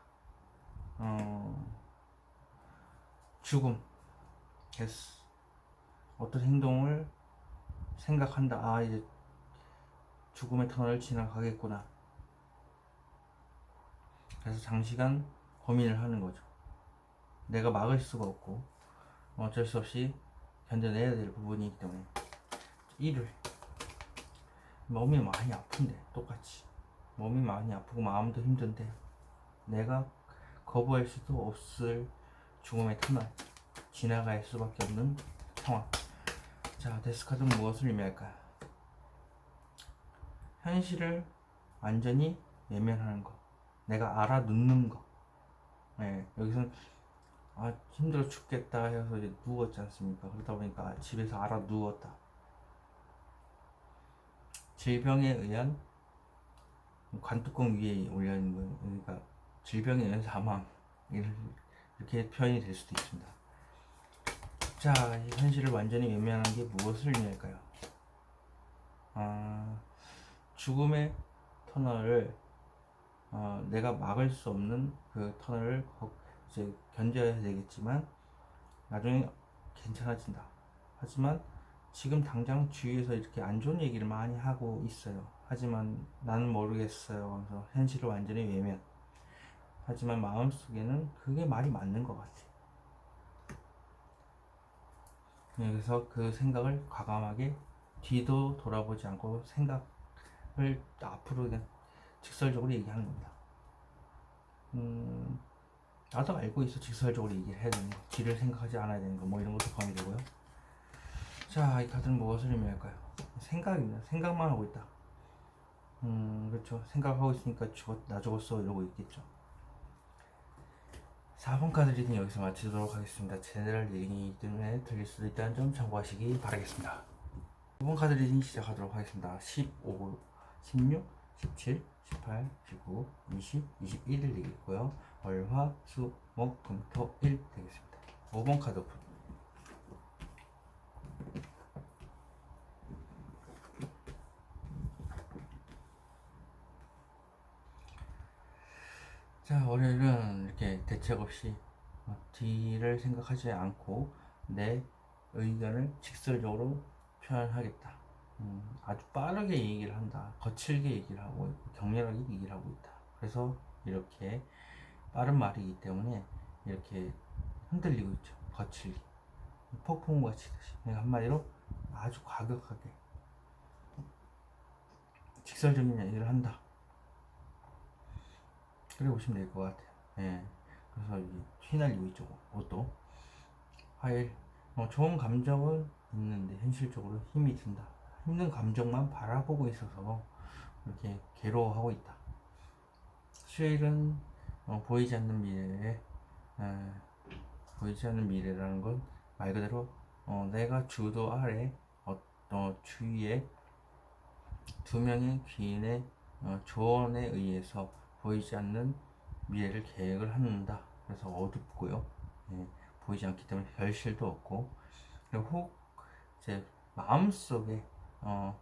죽음. yes. 어떤 행동을 생각한다. 아, 이제 죽음의 터널을 지나가겠구나. 그래서 장시간 고민을 하는 거죠. 내가 막을 수가 없고 어쩔 수 없이 견뎌내야 될 부분이기 때문에. 일을 몸이 많이 아픈데 똑같이 몸이 많이 아프고 마음도 힘든데 내가 거부할 수도 없을 죽음의 터널 지나갈 수밖에 없는 상황. 자, 데스카드는 무엇을 의미할까요? 현실을 완전히 외면하는 거, 내가 알아눕는 거. 네, 여기서는 힘들어 죽겠다 해서 이제 누웠지 않습니까? 그러다 보니까 집에서 알아 누웠다. 질병에 의한 관뚜껑 위에 올려 있는 거예요. 그러니까 질병에 의한 사망, 이렇게 표현이 될 수도 있습니다. 자, 이 현실을 완전히 외면하는 게 무엇을 의미할까요? 죽음의 터널을 내가 막을 수 없는 그 터널을 이제 견뎌야 되겠지만 나중에 괜찮아진다. 하지만 지금 당장 주위에서 이렇게 안 좋은 얘기를 많이 하고 있어요. 하지만 나는 모르겠어요. 하면서 현실을 완전히 외면. 하지만 마음속에는 그게 말이 맞는 것 같아. 그래서 그 생각을 과감하게 뒤도 돌아보지 않고 생각을 앞으로 그냥 직설적으로 얘기하는 겁니다. 나도 알고 있어. 직설적으로 얘기를 해야 되는 거, 뒤를 생각하지 않아야 되는 거, 뭐 이런 것도 포함이 되고요. 자, 이 카드는 무엇을 의미할까요? 생각입니다. 생각만 하고 있다. 그렇죠. 생각하고 있으니까 나 죽었어 이러고 있겠죠. 4번 카드 리딩 여기서 마치도록 하겠습니다. 제네럴 리딩이기 때문에 틀릴 수도 있다는 점 참고하시기 바라겠습니다. 5번 카드 리딩 시작하도록 하겠습니다. 15, 16, 17, 18, 19, 20, 21일 되겠고요. 월, 화, 수, 목, 금, 토, 일 되겠습니다. 5번 카드 오픈. 자, 월요일은 이렇게 대책 없이 뒤를 생각하지 않고 내 의견을 직설적으로 표현하겠다. 아주 빠르게 얘기를 한다. 거칠게 얘기를 하고 있고 격렬하게 얘기를 하고 있다. 그래서 이렇게 빠른 말이기 때문에 이렇게 흔들리고 있죠. 거칠게. 폭풍우가 치듯이. 한마디로 아주 과격하게 직설적인 얘기를 한다. 그래 보시면 될 것 같아요. 예. 그래서 휘날리고 있죠. 옷도. 화일. 좋은 감정은 있는데 현실적으로 힘이 든다. 힘든 감정만 바라보고 있어서 이렇게 괴로워하고 있다. 수요일은 보이지 않는 미래에 보이지 않는 미래라는 건 말 그대로 내가 주도 아래 주위에 두 명의 귀인의 조언에 의해서 보이지 않는 미래를 계획을 한다. 그래서 어둡고요. 예, 보이지 않기 때문에 별실도 없고, 그리고 혹 이제 마음속에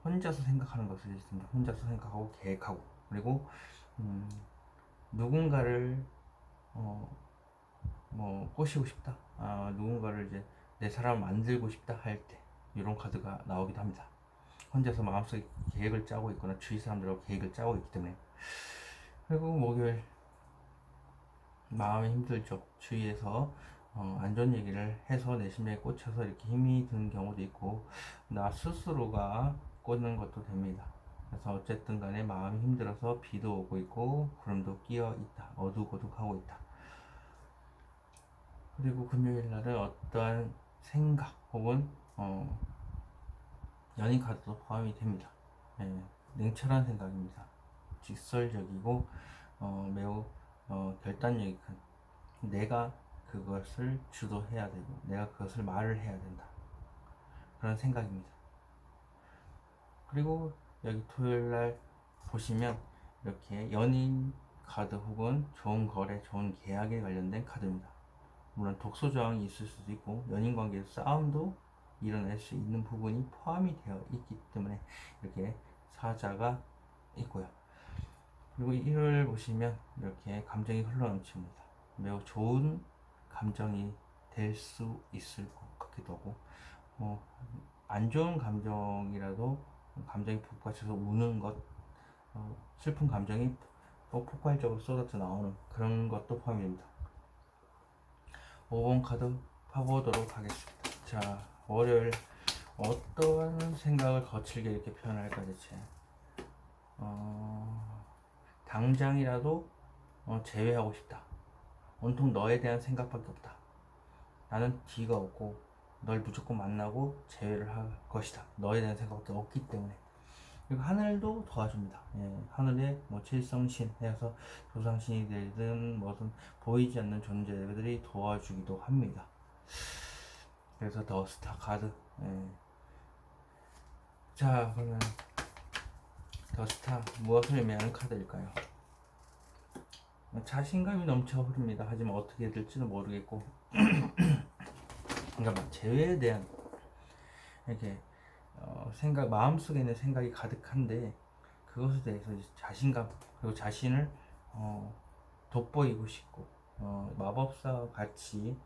혼자서 생각하는 것을 있습니다. 혼자서 생각하고 계획하고, 그리고 누군가를 꼬시고 싶다. 누군가를 이제 내 사람 만들고 싶다 할 때 이런 카드가 나오기도 합니다. 혼자서 마음속에 계획을 짜고 있거나 주위 사람들하고 계획을 짜고 있기 때문에. 그리고 목요일 마음이 힘들죠. 주위에서 안 좋은 얘기를 해서 내 심장에 꽂혀서 이렇게 힘이 드는 경우도 있고, 나 스스로가 꽂는 것도 됩니다. 그래서 어쨌든 간에 마음이 힘들어서 비도 오고 있고 구름도 끼어 있다. 어둑어둑하고 있다. 그리고 금요일 날은 어떠한 생각 혹은 연인 카드도 포함이 됩니다. 예, 냉철한 생각입니다. 직설적이고 매우 결단력이 큰, 내가 그것을 주도해야 되고 내가 그것을 말을 해야 된다, 그런 생각입니다. 그리고 여기 토요일날 보시면 이렇게 연인 카드 혹은 좋은 거래, 좋은 계약에 관련된 카드입니다. 물론 독소 저항이 있을 수도 있고 연인 관계에서 싸움도 일어날 수 있는 부분이 포함이 되어 있기 때문에 이렇게 사자가 있고요. 그리고 1월 보시면 이렇게 감정이 흘러넘칩니다. 매우 좋은 감정이 될 수 있을 것 같기도 하고, 안 좋은 감정이라도 감정이 북받쳐서 우는 것, 슬픈 감정이 또 폭발적으로 쏟아져 나오는 그런 것도 포함됩니다. 5번 카드 파보도록 하겠습니다. 자, 월요일 어떠한 생각을 거칠게 이렇게 표현할까 대체. 당장이라도 제외하고 싶다. 온통 너에 대한 생각밖에 없다. 나는 뒤가 없고 널 무조건 만나고 제외를 할 것이다. 너에 대한 생각밖에 없기 때문에. 그리고 하늘도 도와줍니다. 예, 하늘에 뭐 칠성신 해서 조상신이 되든 뭐든 보이지 않는 존재들이 도와주기도 합니다. 그래서 더 스타 카드. 예. 자, 그러면 더 스타 무엇을 의미하는 카드일까요? 자신감이 넘쳐 흐릅니다. 하지만 어떻게 될지는 모르겠고, 그러니까 제외에 대한 이렇게 생각, 마음속에 있는 생각이 가득한데 그것에 대해서 자신감, 그리고 자신을 돋보이고 싶고, 마법사 같이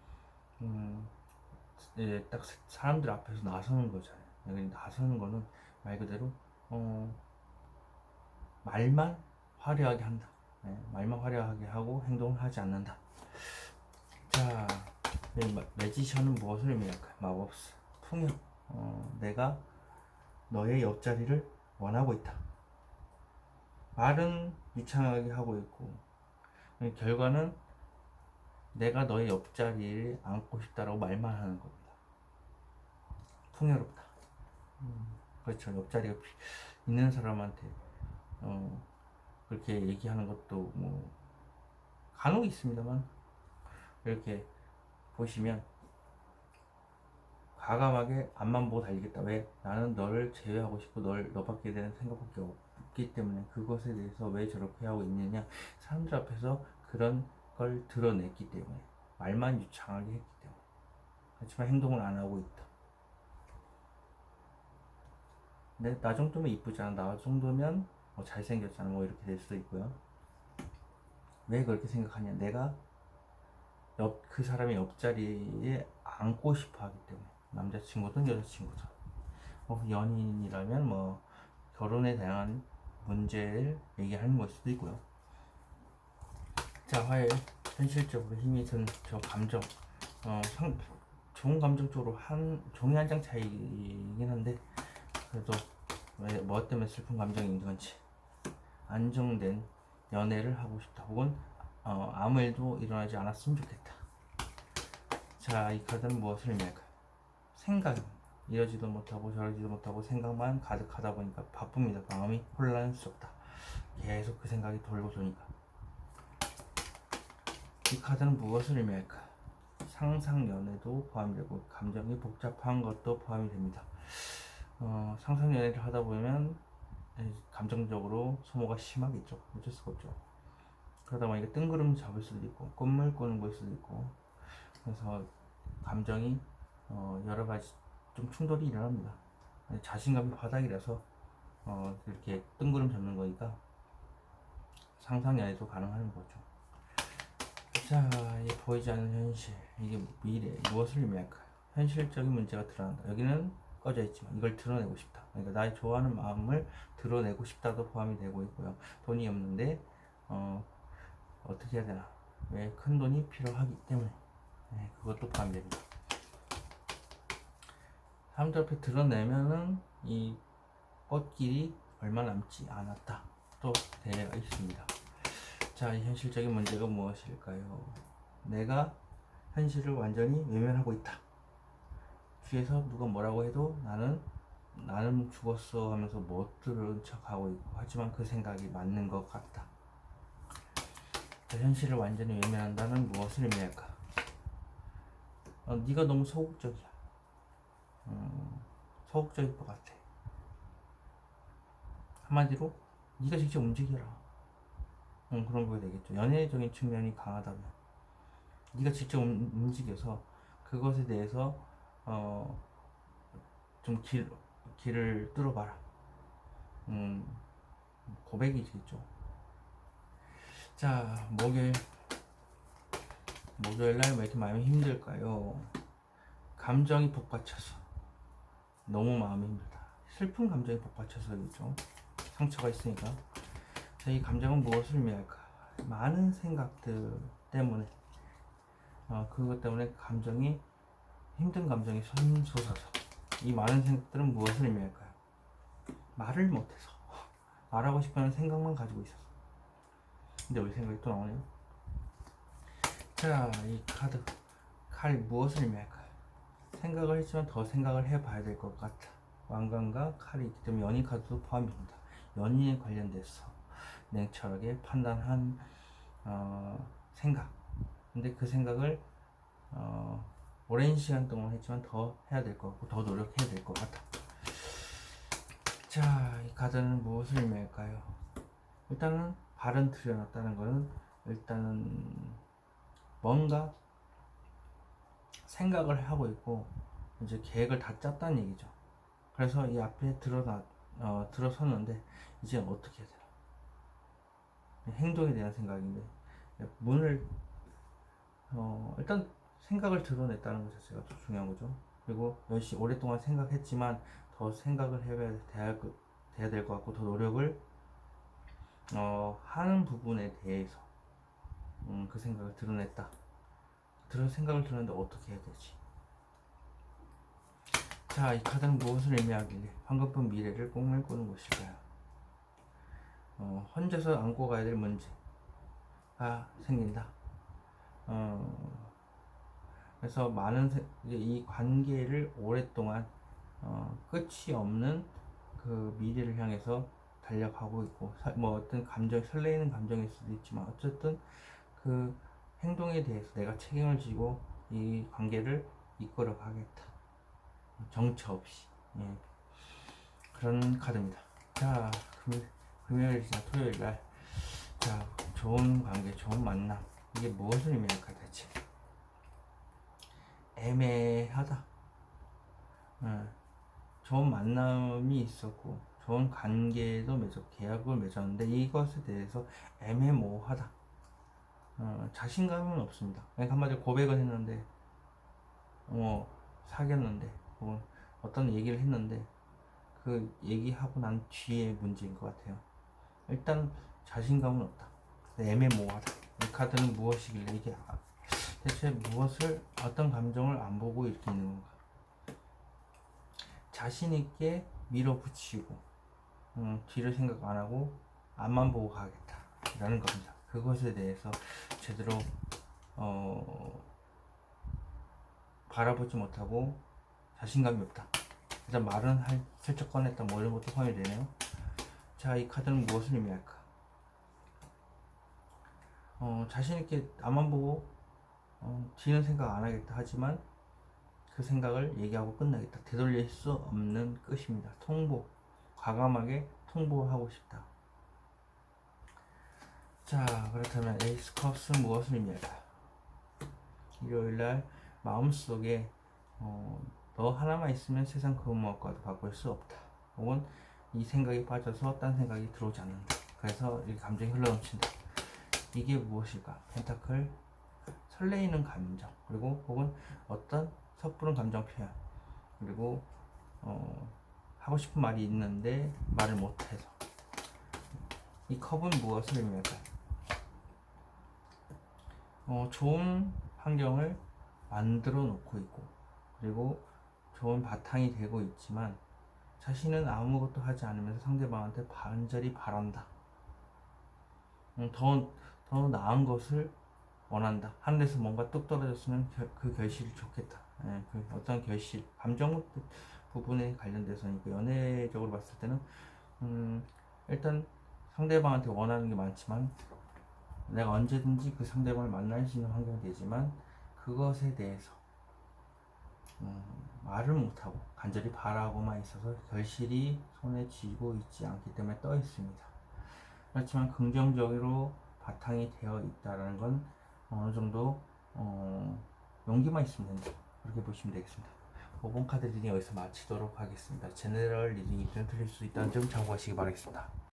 딱 사람들 앞에서 나서는 거잖아요. 여기 나서는 거는 말 그대로 말만 화려하게 한다. 네, 말만 화려하게 하고 행동을 하지 않는다. 자, 매지션은 무엇을 의미할까요? 마법사, 풍요. 내가 너의 옆자리를 원하고 있다. 말은 유창하게 하고 있고 결과는 내가 너의 옆자리를 앉고 싶다라고 말만 하는 겁니다. 풍요롭다. 그렇죠. 옆자리가 있는 사람한테 그렇게 얘기하는 것도 뭐 간혹 있습니다만, 이렇게 보시면 과감하게 앞만 보고 달리겠다. 왜? 나는 너를 제외하고 싶고 너밖에 대한 생각밖에 없기 때문에 그것에 대해서 왜 저렇게 하고 있느냐. 사람들 앞에서 그런 걸 드러냈기 때문에, 말만 유창하게 했기 때문에. 하지만 행동을 안 하고 있다. 근데 나 정도면 이쁘잖아. 나 정도면 뭐 잘생겼잖아. 뭐 이렇게 될 수도 있고요. 왜 그렇게 생각하냐. 내가 그 사람의 옆자리에 앉고 싶어 하기 때문에. 남자친구든 여자친구든 연인이라면 뭐 결혼에 대한 문제를 얘기하는 걸 수도 있고요. 자, 화요일 현실적으로 힘이 든 저 감정, 좋은 감정 쪽으로 종이 한 장 차이긴 한데, 그래도 왜 뭐 때문에 슬픈 감정이 있는 건지, 안정된 연애를 하고 싶다, 혹은 아무 일도 일어나지 않았으면 좋겠다. 자, 이 카드는 무엇을 의미할까요? 생각입니다. 이러지도 못하고 저러지도 못하고 생각만 가득하다 보니까 바쁩니다. 마음이 혼란스럽다. 계속 그 생각이 돌고 도니까. 이 카드는 무엇을 의미할까? 상상연애도 포함되고 감정이 복잡한 것도 포함이 됩니다. 상상연애를 하다 보면 감정적으로 소모가 심하겠죠. 어쩔 수가 없죠. 그러다 보니까 뜬구름 잡을 수도 있고 꿈을 꾸는 걸 수도 있고, 그래서 감정이 여러 가지 좀 충돌이 일어납니다. 자신감이 바닥이라서 이렇게 뜬구름 잡는 거니까 상상연애도 가능한 거죠. 자, 이 보이지 않는 현실, 이게 미래, 무엇을 의미할까요? 현실적인 문제가 드러난다. 여기는 꺼져 있지만 이걸 드러내고 싶다. 그러니까 나의 좋아하는 마음을 드러내고 싶다도 포함이 되고 있고요. 돈이 없는데 어떻게 해야 되나? 왜? 큰 돈이 필요하기 때문에. 네, 그것도 포함됩니다. 사람들 앞에 드러내면은 이 꽃길이 얼마 남지 않았다 또 되어 있습니다. 자, 이 현실적인 문제가 무엇일까요? 내가 현실을 완전히 외면하고 있다. 뒤에서 누가 뭐라고 해도 나는 죽었어 하면서 못 들은 척하고 있고, 하지만 그 생각이 맞는 것 같다. 자, 현실을 완전히 외면한다는 무엇을 의미할까? 네가 너무 소극적이야. 소극적일 것 같아. 한마디로 네가 직접 움직여라. 그런 거 되겠죠. 연애적인 측면이 강하다면 네가 직접 움직여서 그것에 대해서 좀 길을 뚫어봐라. 고백이겠죠. 자, 목요일날 왜 이렇게 마음이 힘들까요? 감정이 복받쳐서 너무 마음이 힘들다. 슬픈 감정이 복받쳐서겠죠. 상처가 있으니까. 자, 이 감정은 무엇을 의미할까? 많은 생각들 때문에 그것 때문에 힘든 감정이 솟아서, 이 많은 생각들은 무엇을 의미할까요? 말을 못해서 말하고 싶어하는 생각만 가지고 있어서. 근데 우리 생각이 또 나오네요. 자, 이 칼 무엇을 의미할까요? 생각을 했지만 더 생각을 해봐야 될 것 같아. 왕관과 칼이 있기 때문에 연인 카드도 포함입니다. 연인에 관련돼서 냉철하게 판단한 생각. 근데 그 생각을 오랜 시간 동안 했지만 더 해야 될 것 같고 더 노력해야 될 것 같아. 자, 이 카드는 무엇을 의미할까요? 일단은 발은 들여놨다는 것은 일단은 뭔가 생각을 하고 있고 이제 계획을 다 짰다는 얘기죠. 그래서 이 앞에 들어섰는데 이제 어떻게 해야 되나? 행동에 대한 생각인데, 문을 일단 생각을 드러냈다는 것 자체가 더 중요한 거죠. 그리고 오랫동안 생각했지만 더 생각을 돼야 될 것 같고 더 노력을 하는 부분에 대해서 그 생각을 드러냈다. 생각을 드러냈는데 어떻게 해야 되지? 자, 이 카드는 무엇을 의미하길래 황급한 미래를 꿈꾸는 것일까요? 혼자서 안고 가야 될 문제가 생긴다. 그래서 이 관계를 오랫동안 끝이 없는 그 미래를 향해서 달려가고 있고, 뭐 어떤 설레이는 감정일 수도 있지만 어쨌든 그 행동에 대해서 내가 책임을 지고 이 관계를 이끌어 가겠다. 정처 없이. 예. 그런 카드입니다. 자, 금요일이나 토요일날, 자, 좋은 관계, 좋은 만남, 이게 무엇을 의미할까 대체? 애매하다. 좋은 만남이 있었고 좋은 관계도 계약을 맺었는데 이것에 대해서 애매모호하다. 자신감은 없습니다. 그러니까 한마디로 고백을 했는데 사귀었는데 혹은 어떤 얘기를 했는데 그 얘기하고 난 뒤에 문제인 것 같아요. 일단 자신감은 없다. 애매모호하다. 이 카드는 무엇이길래 이게 대체 어떤 감정을 안 보고 이렇게 있는 건가? 자신 있게 밀어붙이고 뒤를 생각 안 하고 앞만 보고 가겠다 라는 겁니다. 그것에 대해서 제대로 바라보지 못하고 자신감이 없다. 일단 말은 슬쩍 꺼냈다, 뭐 이런 것도 포함이 되네요. 자, 이 카드는 무엇을 의미할까? 자신 있게 앞만 보고 뒤는 생각 안 하겠다 하지만 그 생각을 얘기하고 끝나겠다. 되돌릴 수 없는 끝입니다. 과감하게 통보하고 싶다. 자, 그렇다면 에이스 컵스 무엇을 의미할까? 일요일날 마음속에 너 하나만 있으면 세상 그 무엇과도 바꿀 수 없다. 혹은 이 생각에 빠져서 딴 생각이 들어오지 않는다. 그래서 이 감정이 흘러넘친다. 이게 무엇일까? 펜타클, 설레이는 감정, 그리고 혹은 어떤 섣부른 감정 표현, 그리고 하고 싶은 말이 있는데 말을 못해서. 이 컵은 무엇을 의미할까요? 좋은 환경을 만들어 놓고 있고, 그리고 좋은 바탕이 되고 있지만 자신은 아무것도 하지 않으면서 상대방한테 간절히 바란다. 더 나은 것을 원한다. 하늘에서 뭔가 뚝 떨어졌으면 그 결실이 좋겠다. 예, 그 어떤 결실, 감정 부분에 관련돼서니까 연애적으로 봤을 때는 일단 상대방한테 원하는 게 많지만 내가 언제든지 그 상대방을 만날 수 있는 환경이 되지만 그것에 대해서 말을 못하고 간절히 바라고만 있어서 결실이 손에 쥐고 있지 않기 때문에 떠 있습니다. 그렇지만 긍정적으로 바탕이 되어 있다는 건 어느 정도 용기만 있으면 된다. 그렇게 보시면 되겠습니다. 5번 카드 리딩 여기서 마치도록 하겠습니다. 제너럴 리딩이든 틀릴 수 있다는 점 참고하시기 바라겠습니다.